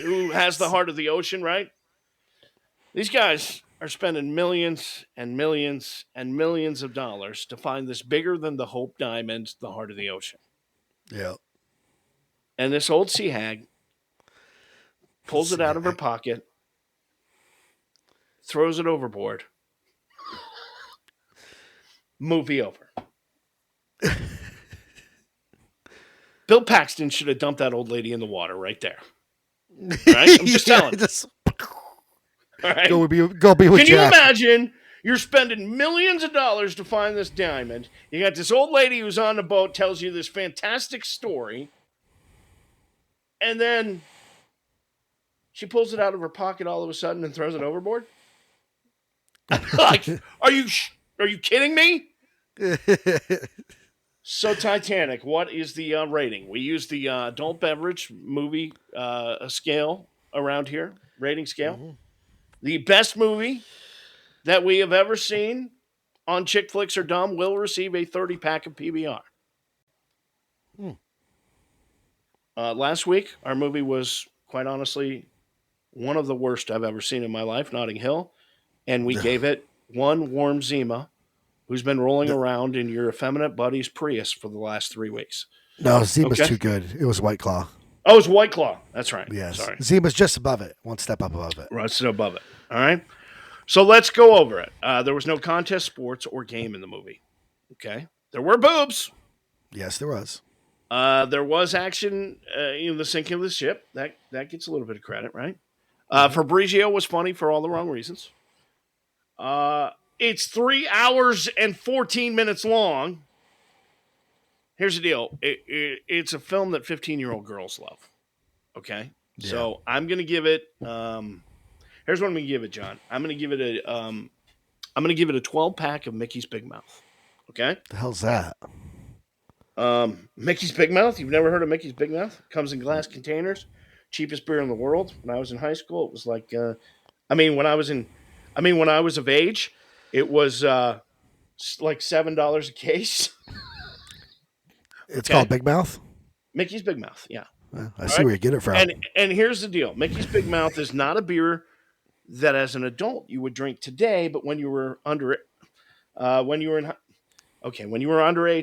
who has the heart of the ocean, right? These guys are spending millions and millions and millions of dollars to find this bigger than the Hope Diamond, the heart of the ocean. Yeah. And this old sea hag pulls it out of her pocket, throws it overboard. Movie over. Bill Paxton should have dumped that old lady in the water right there. All right? I'm just telling you. All right? Go be with Jack. Can you imagine you're spending millions of dollars to find this diamond? You got this old lady who's on the boat, tells you this fantastic story, and then she pulls it out of her pocket all of a sudden and throws it overboard? Like, are you kidding me? So Titanic, what is the rating? We use the adult beverage movie scale around here, rating scale. Mm-hmm. The best movie that we have ever seen on Chick Flicks or Dumb will receive a 30-pack of PBR. Last week, our movie was, quite honestly, one of the worst I've ever seen in my life, Notting Hill. And we gave it one warm Zima, who's been rolling around in your effeminate buddy's Prius for the last 3 weeks. No, Zima's Okay. too good. It was White Claw. Oh, it's White Claw. That's right. Yes. Sorry. Zima's just above it. One step up above it. Right, so above it. All right. So let's go over it. There was no contest, sports, or game in the movie. Okay. There were boobs. Yes, there was. There was action in the sinking of the ship. That gets a little bit of credit, right? Fabrizio was funny for all the wrong reasons. It's 3 hours and 14 minutes long. Here's the deal. It's a film that 15-year-old girls love. Okay? Yeah. So I'm going to give it here's what I'm going to give it, John. I'm going to give it a 12-pack of Mickey's Big Mouth. Okay? The hell's that? Mickey's Big Mouth. You've never heard of Mickey's Big Mouth? Comes in glass containers. Cheapest beer in the world. When I was in high school, it was like when I was of age, it was like $7 a case. It's called Big Mouth? Mickey's Big Mouth, yeah. I see where you get it from. And here's the deal. Mickey's Big Mouth is not a beer that as an adult you would drink today, but when you were underage,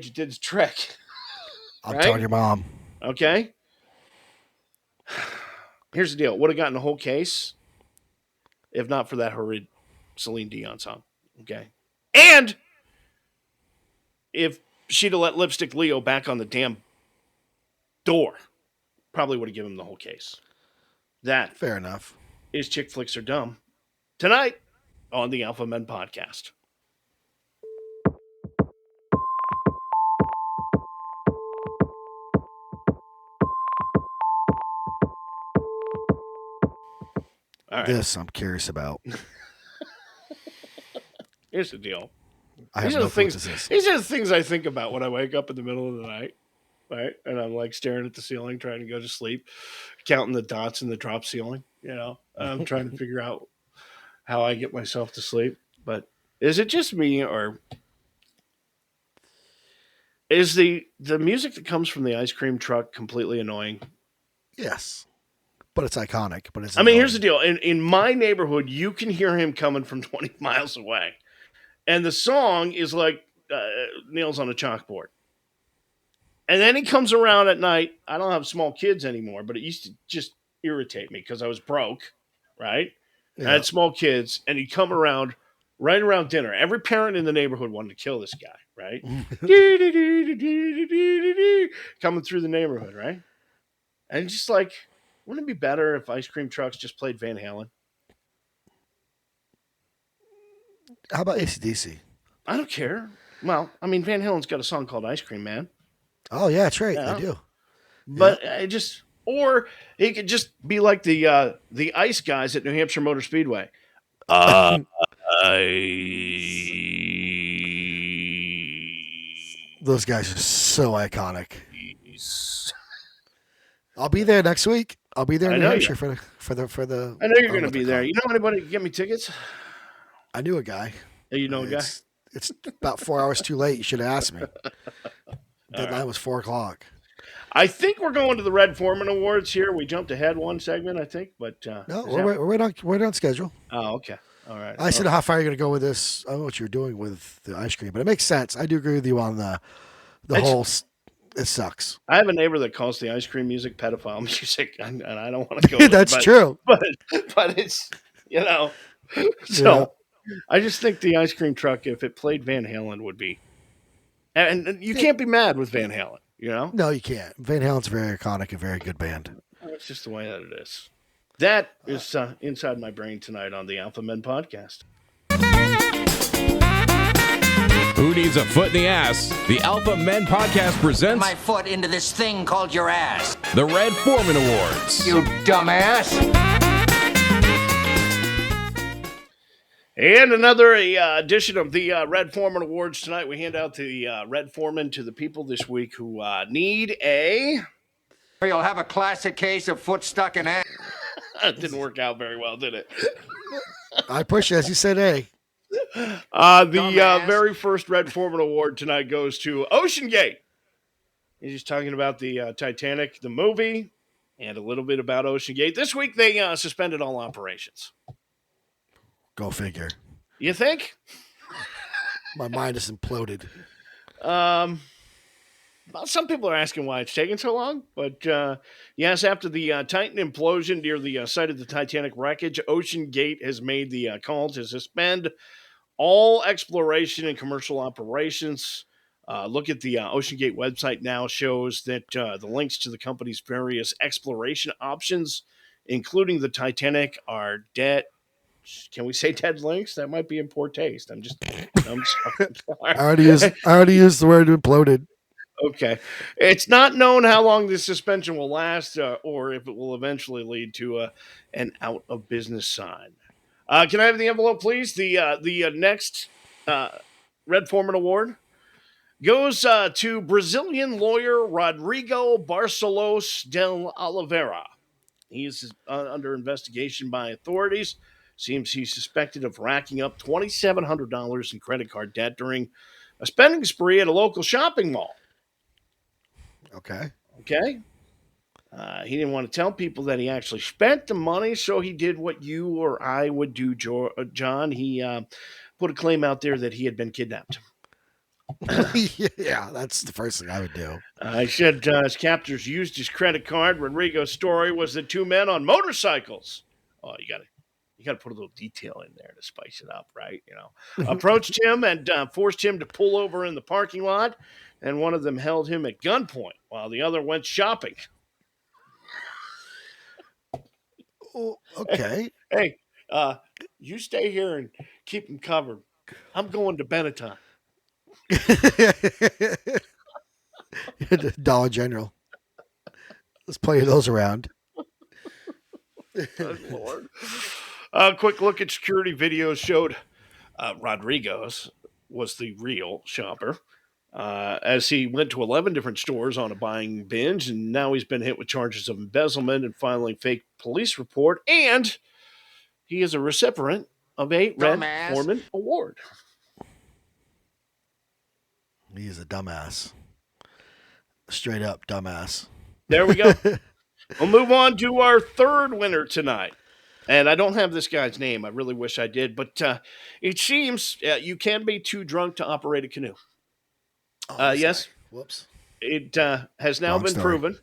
it did its trick. I'm telling your mom. Okay? Here's the deal. Would have gotten the whole case if not for that horrid Celine Dion song. Okay? And if she'd have let Lipstick Leo back on the damn door, probably would have given him the whole case. That Fair enough. is Chick Flicks Are Dumb. Tonight on the Alpha Men Podcast. All right. This I'm curious about. Here's the deal. I have These are no the clue what things. this is. These are the things I think about when I wake up in the middle of the night, right? And I'm like staring at the ceiling, trying to go to sleep, counting the dots in the drop ceiling. I'm trying to figure out how I get myself to sleep. But is it just me, or is the music that comes from the ice cream truck completely annoying? Yes. But it's iconic. But it's. Here's the deal. In my neighborhood, you can hear him coming from 20 miles away. And the song is like nails on a chalkboard. And then he comes around at night. I don't have small kids anymore, but it used to just irritate me because I was broke, right? Yeah. I had small kids, and he'd come around right around dinner. Every parent in the neighborhood wanted to kill this guy, right? Coming through the neighborhood, right? And just like, wouldn't it be better if ice cream trucks just played Van Halen? How about AC/DC? I don't care. Well, Van Halen's got a song called Ice Cream Man. Oh, yeah, that's right. Yeah. They do. But or it could just be like the ice guys at New Hampshire Motor Speedway. Those guys are so iconic. I'll be there next week. I'll be there in New Hampshire for the. I know you're going to be there. You know anybody can get me tickets? I knew a guy. You know a guy? It's about 4 hours too late. You should have asked me. Deadline was 4:00. I think we're going to the Red Foreman Awards here. We jumped ahead one segment, I think, but No, we're on schedule. Oh, okay, all right. I said, how far are you going to go with this? I don't know what you're doing with the ice cream, but it makes sense. I do agree with you on the whole. It sucks. I have a neighbor that calls the ice cream music pedophile music, and I don't want to go. That's true. But it's So I just think the ice cream truck, if it played Van Halen, would be. And you can't be mad with Van Halen, No, you can't. Van Halen's a very iconic and very good band. It's just the way that it is. That is inside my brain tonight on the Alpha Men Podcast. Who needs a foot in the ass? The Alpha Men Podcast presents My foot into this thing called your ass. the Red Foreman Awards. You dumbass. And another edition of the Red Foreman Awards tonight. We hand out the Red Foreman to the people this week who need a... You'll have a classic case of foot stuck in ass. It didn't work out very well, did it? I push you, as you said, hey. The very first Red Foreman Award tonight goes to Ocean Gate. He's just talking about the Titanic, the movie, and a little bit about Ocean Gate. This week they suspended all operations. Go figure. You think? My mind is imploded. Well, some people are asking why it's taking so long, but yes, after the Titan implosion near the site of the Titanic wreckage, Ocean Gate has made the call to suspend all exploration and commercial operations. Look at the Ocean Gate website now shows that the links to the company's various exploration options, including the Titanic, are dead. Can we say dead links? That might be in poor taste. I'm sorry. I already used the word imploded. Okay. It's not known how long this suspension will last or if it will eventually lead to an out of business sign. Can I have the envelope, please? The next uh, Red Foreman Award goes to Brazilian lawyer Rodrigo Barcelos del Oliveira. He is under investigation by authorities. Seems he's suspected of racking up $2,700 in credit card debt during a spending spree at a local shopping mall. Okay. Okay. He didn't want to tell people that he actually spent the money, so he did what you or I would do, John. He put a claim out there that he had been kidnapped. Yeah, that's the first thing I would do. He said his captors used his credit card. Rodrigo's story was that two men on motorcycles. Oh, you gotta put a little detail in there to spice it up, right? Approached him and forced him to pull over in the parking lot, and one of them held him at gunpoint while the other went shopping. Oh, okay. Hey, you stay here and keep him covered. I'm going to Benetton. Dollar General. Let's play those around. Oh, Lord. A quick look at security videos showed Rodriguez was the real shopper. As he went to 11 different stores on a buying binge, and now he's been hit with charges of embezzlement and filing fake police report, and he is a recipient of a Red Foreman Award. He is a dumbass. Straight up dumbass. There we go. We'll move on to our third winner tonight. And I don't have this guy's name. I really wish I did. But it seems you can be too drunk to operate a canoe. Yes. Whoops. It has now been proven.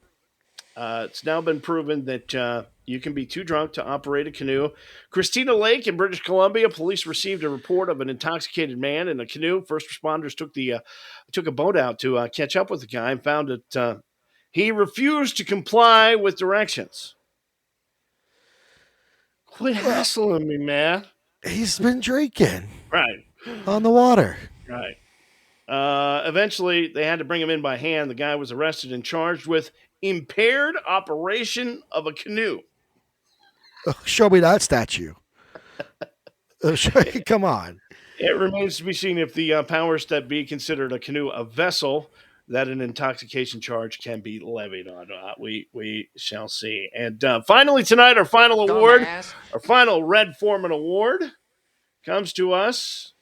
It's now been proven that you can be too drunk to operate a canoe. Christina Lake in British Columbia, police received a report of an intoxicated man in a canoe. First responders took a boat out to catch up with the guy and found that he refused to comply with directions. Quit hassling me, man. He's been drinking. Right. On the water. Right. Eventually, they had to bring him in by hand. The guy was arrested and charged with impaired operation of a canoe. Oh, show me that statue. Come on. It remains to be seen if the powers that be considered a canoe a vessel that an intoxication charge can be levied on. We shall see. And finally tonight, our final award, our final Red Foreman Award, comes to us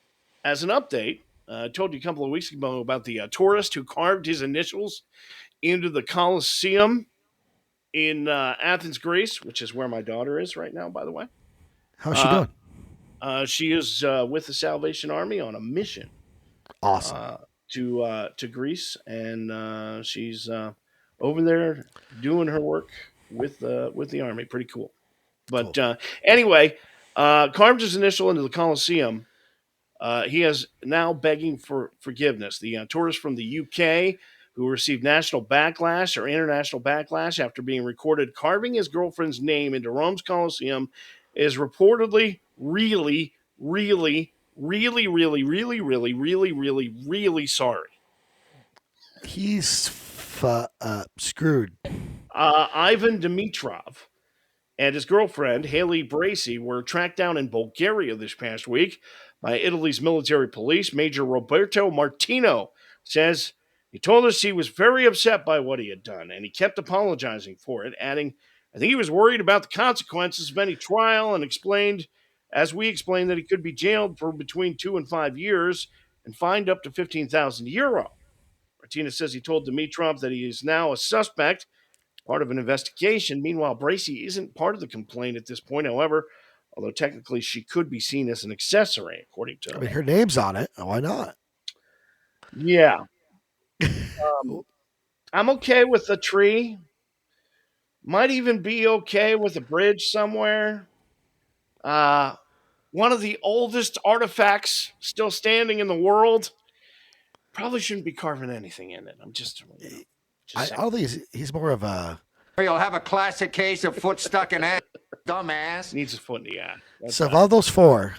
as an update. I told you a couple of weeks ago about the tourist who carved his initials into the Colosseum in Athens, Greece, which is where my daughter is right now, by the way. How's she doing? She is with the Salvation Army on a mission. Awesome. To Greece, and she's over there doing her work with the Army. Pretty cool. But cool. Anyway, carved his initial into the Colosseum. He is now begging for forgiveness. The tourist from the UK who received national backlash or international backlash after being recorded carving his girlfriend's name into Rome's Colosseum is reportedly really sorry. He's screwed. Ivan Dimitrov and his girlfriend, Haley Bracey, were tracked down in Bulgaria this past week by Italy's military police. Major Roberto Martino says he told us he was very upset by what he had done, and he kept apologizing for it, adding, I think he was worried about the consequences of any trial and explained that he could be jailed for between 2 and 5 years and fined up to 15,000 euro. Martinez says he told Dimitrov that he is now a suspect, part of an investigation. Meanwhile, Bracey isn't part of the complaint at this point, however, although technically she could be seen as an accessory, according to her name's on it. Why not? Yeah. I'm okay with a tree. Might even be okay with a bridge somewhere. Uh, one of the oldest artifacts still standing in the world. Probably shouldn't be carving anything in it. I'm just, just I saying. don't think he's more of a. You'll have a classic case of foot stuck in ass, dumbass. Needs a foot in the ass. That's So of all. all those four,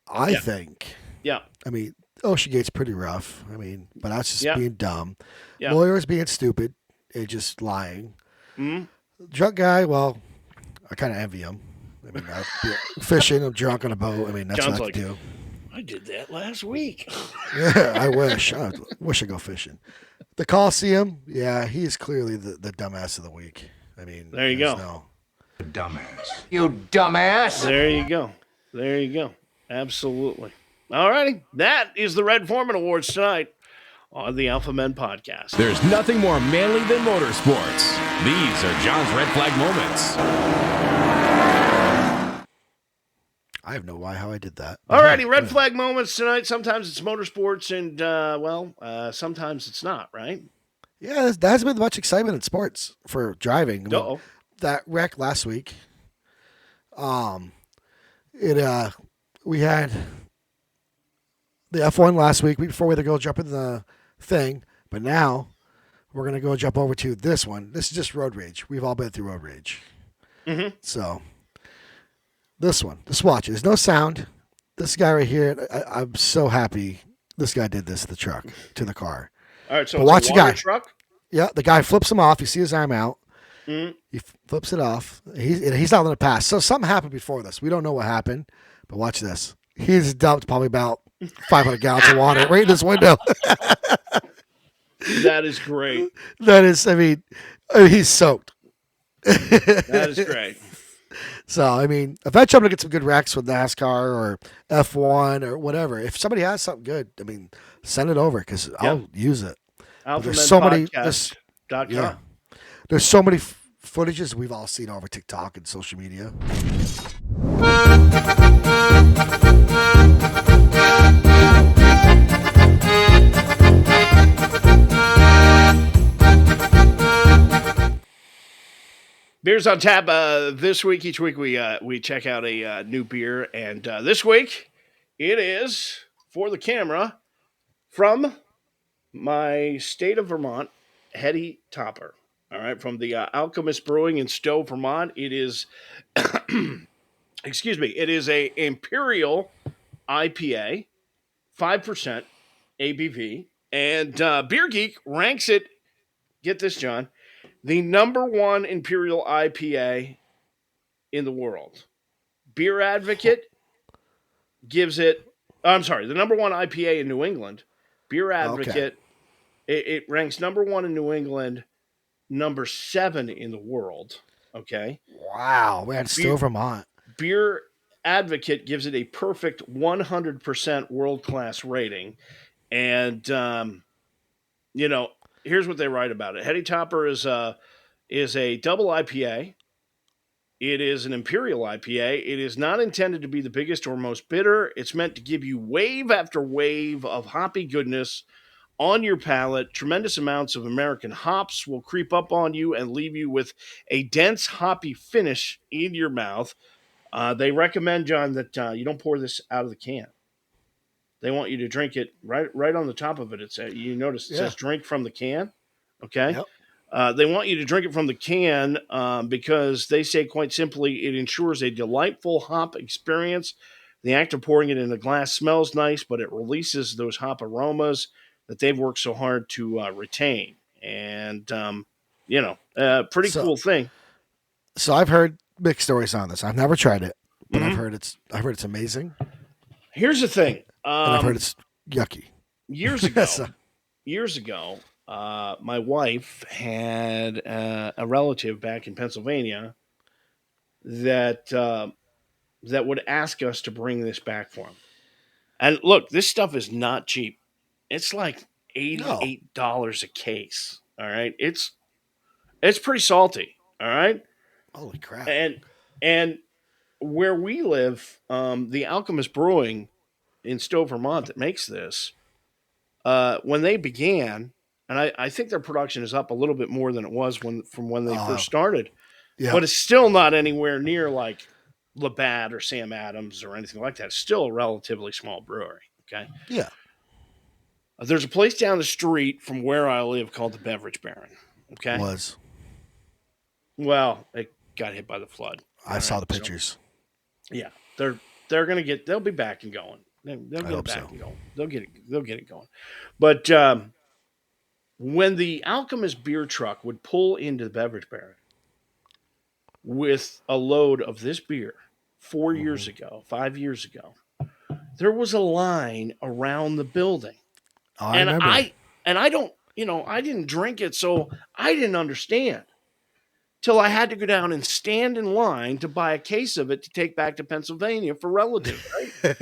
I Yeah. think. Yeah. I mean, Ocean Gate's pretty rough. I mean, but that's just Yeah. being dumb. Yeah. Lawyers being stupid and just lying. Hmm. Drunk guy, well, I kind of envy him. I mean, fishing, I'm drunk on a boat. I mean, that's John's what I like, could do. I did that last week. Yeah, I wish. I wish I'd go fishing. The Coliseum, yeah, he's clearly the dumbass of the week. I mean, There you there's go. No, Dumbass. You dumbass. There you go. There you go. Absolutely. All righty. That is the Red Foreman Awards tonight on the Alpha Men Podcast. There's nothing more manly than motorsports. These are John's red flag moments. I have no why how I did that. All righty. Red flag moments tonight. Sometimes it's motorsports and, sometimes it's not, right? Yeah, there hasn't been much excitement in sports for driving. I mean, Uh-oh. that wreck last week. We had the F1 last week before we had to go jump in the thing, but now we're gonna go jump over to this one. This is just road rage. We've all been through road rage. Mm-hmm. So this one, just watch it. There's no sound. This guy right here, I'm so happy this guy did this to the car. All right. So But it's watch a the water guy. truck. Yeah, the guy flips him off. You see his arm out. Mm-hmm. He flips it off. He's not going to pass. So something happened before this. We don't know what happened, but watch this. He's dumped probably about 500 gallons of water right in this window. That is great. That is, I mean, he's soaked. That is great. So, I mean, eventually I'm going to get some good wrecks with NASCAR or F1 or whatever. If somebody has something good, I mean, send it over because I'll use it. There's so many. AlphaMenPodcast.com. There's so many footages we've all seen over TikTok and social media. Beers on tap this week. Each week we check out a new beer, and this week it is for the camera from my state of Vermont, Hetty Topper. All right, from the Alchemist Brewing in Stowe, Vermont. It is, excuse me, it is a Imperial IPA, 5% ABV, and Beer Geek ranks it. Get this, John. The number one Imperial IPA in the world. Beer Advocate gives it, I'm sorry, the number one IPA in New England. Beer Advocate, it ranks number one in New England, number 7 in the world. Okay. Wow, man, still Vermont. Beer Advocate gives it a perfect 100% world-class rating. And, here's what they write about it. Hetty Topper is a double IPA. It is an Imperial IPA. It is not intended to be the biggest or most bitter. It's meant to give you wave after wave of hoppy goodness on your palate. Tremendous amounts of American hops will creep up on you and leave you with a dense hoppy finish in your mouth. They recommend, John, that you don't pour this out of the can. They want you to drink it right on the top of it. It's you notice it says drink from the can. Okay. Yep. They want you to drink it from the can because they say, quite simply, it ensures a delightful hop experience. The act of pouring it in a glass smells nice, but it releases those hop aromas that they've worked so hard to retain. And, pretty cool thing. So I've heard mixed stories on this. I've never tried it, but I've heard it's amazing. Here's the thing. And I've heard it's yucky. Years ago, my wife had a relative back in Pennsylvania that would ask us to bring this back for him. And look, this stuff is not cheap. It's like $88 a case. All right, it's pretty salty. All right, holy crap! And where we live, the Alchemist Brewing in Stowe, Vermont, that makes this. When they began, and I think their production is up a little bit more than it was from when they first started. Yeah. But it's still not anywhere near like Labatt or Sam Adams or anything like that. It's still a relatively small brewery. Okay. Yeah. There's a place down the street from where I live called the Beverage Baron. Okay. Was. Well, it got hit by the flood. I saw the pictures. So, yeah, they'll be back and going. They'll get it back so. and going. They'll get it going. But when the Alchemist beer truck would pull into the Beverage Baron with a load of this beer 5 years ago, there was a line around the building. I remember. I don't, I didn't drink it, so I didn't understand till I had to go down and stand in line to buy a case of it to take back to Pennsylvania for relatives. Right?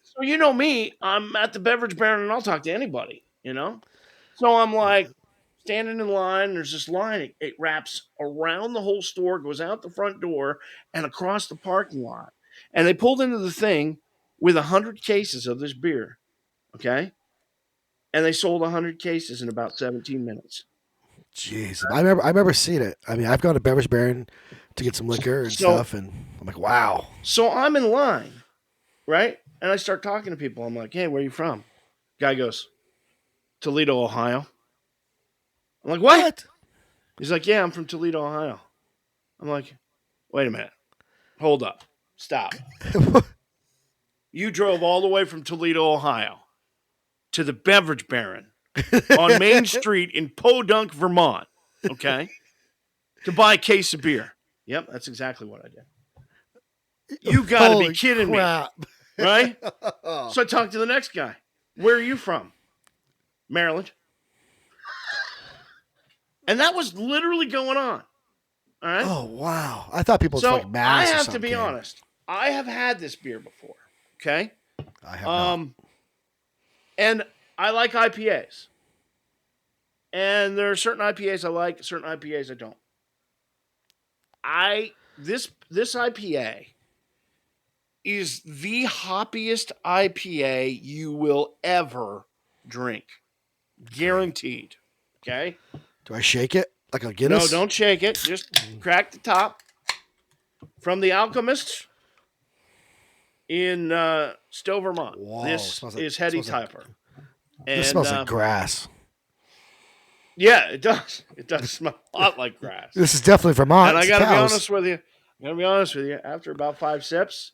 So you know me, I'm at the Beverage Baron and I'll talk to anybody, So I'm like standing in line. There's this line. It wraps around the whole store, goes out the front door and across the parking lot. And they pulled into the thing with 100 cases of this beer. Okay. And they sold 100 cases in about 17 minutes. Jeez, I remember seeing it. I mean, I've gone to Beverage Baron to get some liquor and stuff, and I'm like, wow. So I'm in line, right? And I start talking to people. I'm like, hey, where are you from? Guy goes, Toledo, Ohio. I'm like, what? He's like, yeah, I'm from Toledo, Ohio. I'm like, wait a minute. Hold up. Stop. You drove all the way from Toledo, Ohio to the Beverage Baron on Main Street in Podunk, Vermont, okay, to buy a case of beer. Yep, that's exactly what I did. You got to be kidding me, right? So I talked to the next guy. Where are you from? Maryland. And that was literally going on. All right. Oh, wow. I thought people would like mass. I have to be honest. I have had this beer before, okay? I have not. And I like IPAs. And there are certain IPAs I like, certain IPAs I don't. This IPA is the hoppiest IPA you will ever drink. Guaranteed. Okay? Do I shake it like a Guinness? No, don't shake it. Just crack the top. From the Alchemist in Stowe, Vermont. Whoa, this is Hetty Typer. This smells like grass. Yeah, it does. It does smell a lot like grass. This is definitely Vermont. And I got to be honest with you. After about 5 sips,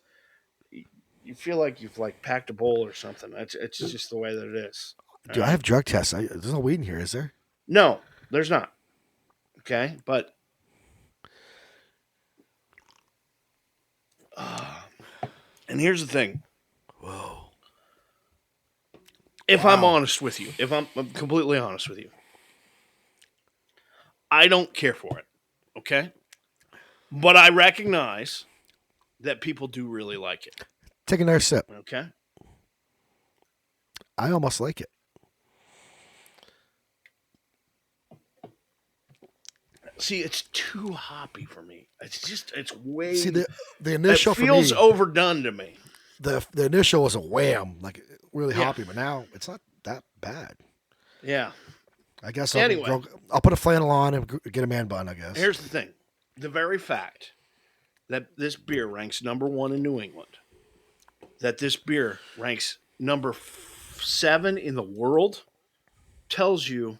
you feel like you've packed a bowl or something. It's just the way that it is. Do I have drug tests? There's no weed in here, is there? No, there's not. Okay, but and here's the thing. Whoa. If I'm honest with you, if I'm completely honest with you, I don't care for it, okay? But I recognize that people do really like it. Take another sip. Okay. I almost like it. See, it's too hoppy for me. It's way. See, the initial it feels for me, overdone to me. The initial was a wham, like really hoppy, but now it's not that bad. Yeah. I guess Anyway. I'll put a flannel on and get a man bun, I guess. Here's the thing. The very fact that this beer ranks number 1 in New England, that this beer ranks number 7 in the world, tells you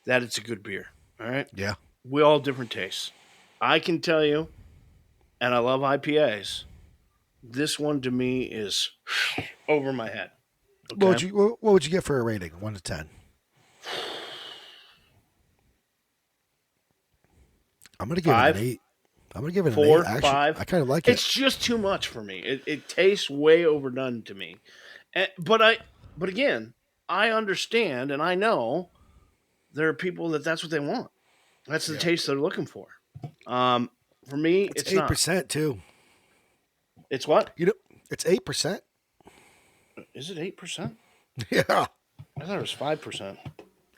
that it's a good beer. All right? Yeah. We all have different tastes. I can tell you, and I love IPAs, this one to me is over my head. Okay? What would you get for a rating, 1 to 10? I'm gonna give it an 8. I'm gonna give it 4, an 8. Actually, 5. I kind of like it. It's just too much for me. It tastes way overdone to me. But again, I understand and I know there are people that's what they want. That's the taste they're looking for. For me, it's 8% not. too. It's what? It's 8%. Is it 8%? Yeah. I thought it was 5%.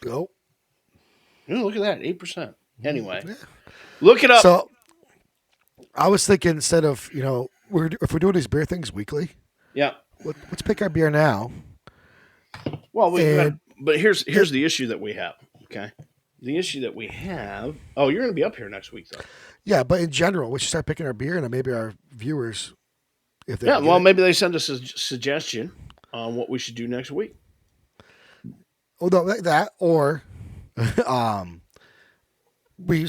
Go. Ooh, look at that, 8%. Anyway, look it up. So, I was thinking instead of if we're doing these beer things weekly, yeah, let's pick our beer now. Well, we got But here's the issue that we have. Okay, the issue that we have. Oh, you're going to be up here next week, though. Yeah, but in general, we should start picking our beer, and then maybe our viewers, if they Yeah, can well, get it. maybe they send us a suggestion on what we should do next week. Oh, no, that or let's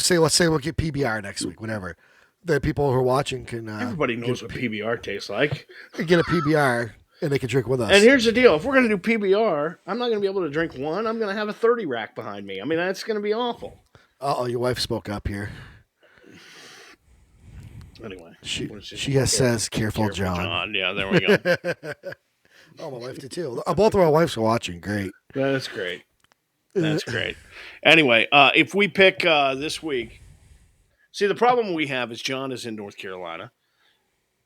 say we'll get PBR next week, whatever. The people who are watching can Everybody knows what PBR tastes like. get a PBR and they can drink with us. And here's the deal: if we're going to do PBR, I'm not going to be able to drink one. I'm going to have a 30 rack behind me. I mean, that's going to be awful. Oh, your wife spoke up here. Anyway, She says, "Careful, John." Yeah, there we go. Oh, my wife did too. Both of our wives are watching. Great. That's great. That's great. Anyway, if we pick this week, see, the problem we have is John is in North Carolina,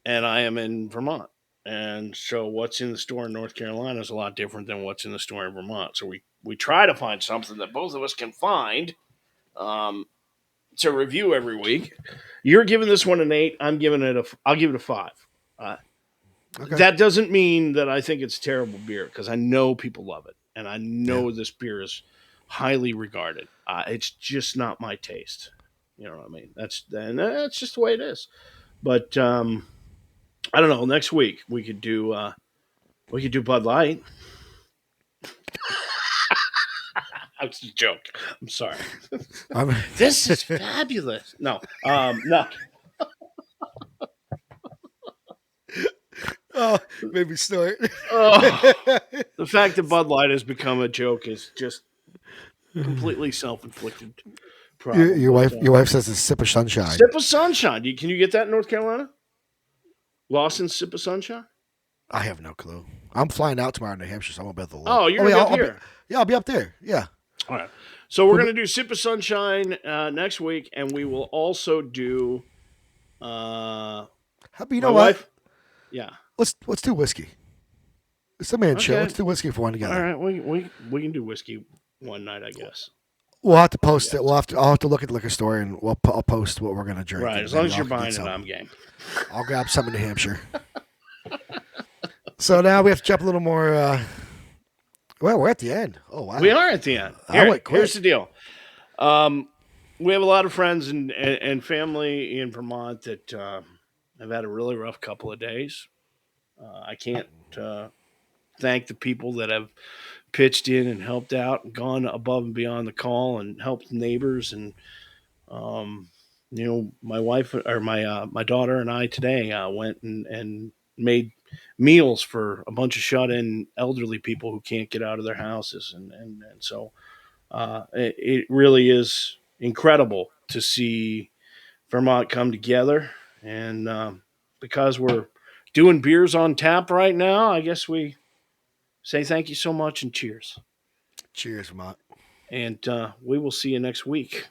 and I am in Vermont. And so what's in the store in North Carolina is a lot different than what's in the store in Vermont. So we try to find something that both of us can find to review every week. You're giving this one an 8. I'll give it a 5. Okay. That doesn't mean that I think it's terrible beer, because I know people love it, and I know this beer is highly regarded. It's just not my taste. You know what I mean? That's just the way it is. But I don't know. Next week we could do Bud Light. That's a joke. I'm sorry. This is fabulous. No, no. Oh, maybe snort. The fact that Bud Light has become a joke is just completely self-inflicted problem. Your wife says it's sip of sunshine. Sip of sunshine. Can you get that in North Carolina? Lawson's Sip of Sunshine? I have no clue. I'm flying out tomorrow to New Hampshire, so I won't be able to look. Oh, you're going to be up here. I'll be up there. Yeah. All right. So we're going to do Sip of Sunshine next week, and we will also do You my know what? wife. Yeah. Let's do whiskey. It's a man show. Okay. Let's do whiskey for one together. All right. We can do whiskey one night, I guess. We'll have to post it. I'll have to look at the liquor store, and I'll post what we're gonna drink. Right. As long as you're buying it, I'm game. I'll grab some in New Hampshire. So now we have to jump a little more. Well, we're at the end. Oh wow. We are at the end. Here's the deal. We have a lot of friends and family in Vermont that have had a really rough couple of days. I can't thank the people that have pitched in and helped out and gone above and beyond the call and helped neighbors. And, my wife or my daughter and I today went and made meals for a bunch of shut-in elderly people who can't get out of their houses. And so it really is incredible to see Vermont come together. And because we're doing beers on tap right now, I guess we say thank you so much and cheers. Cheers, Vermont. And we will see you next week.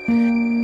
Thank you.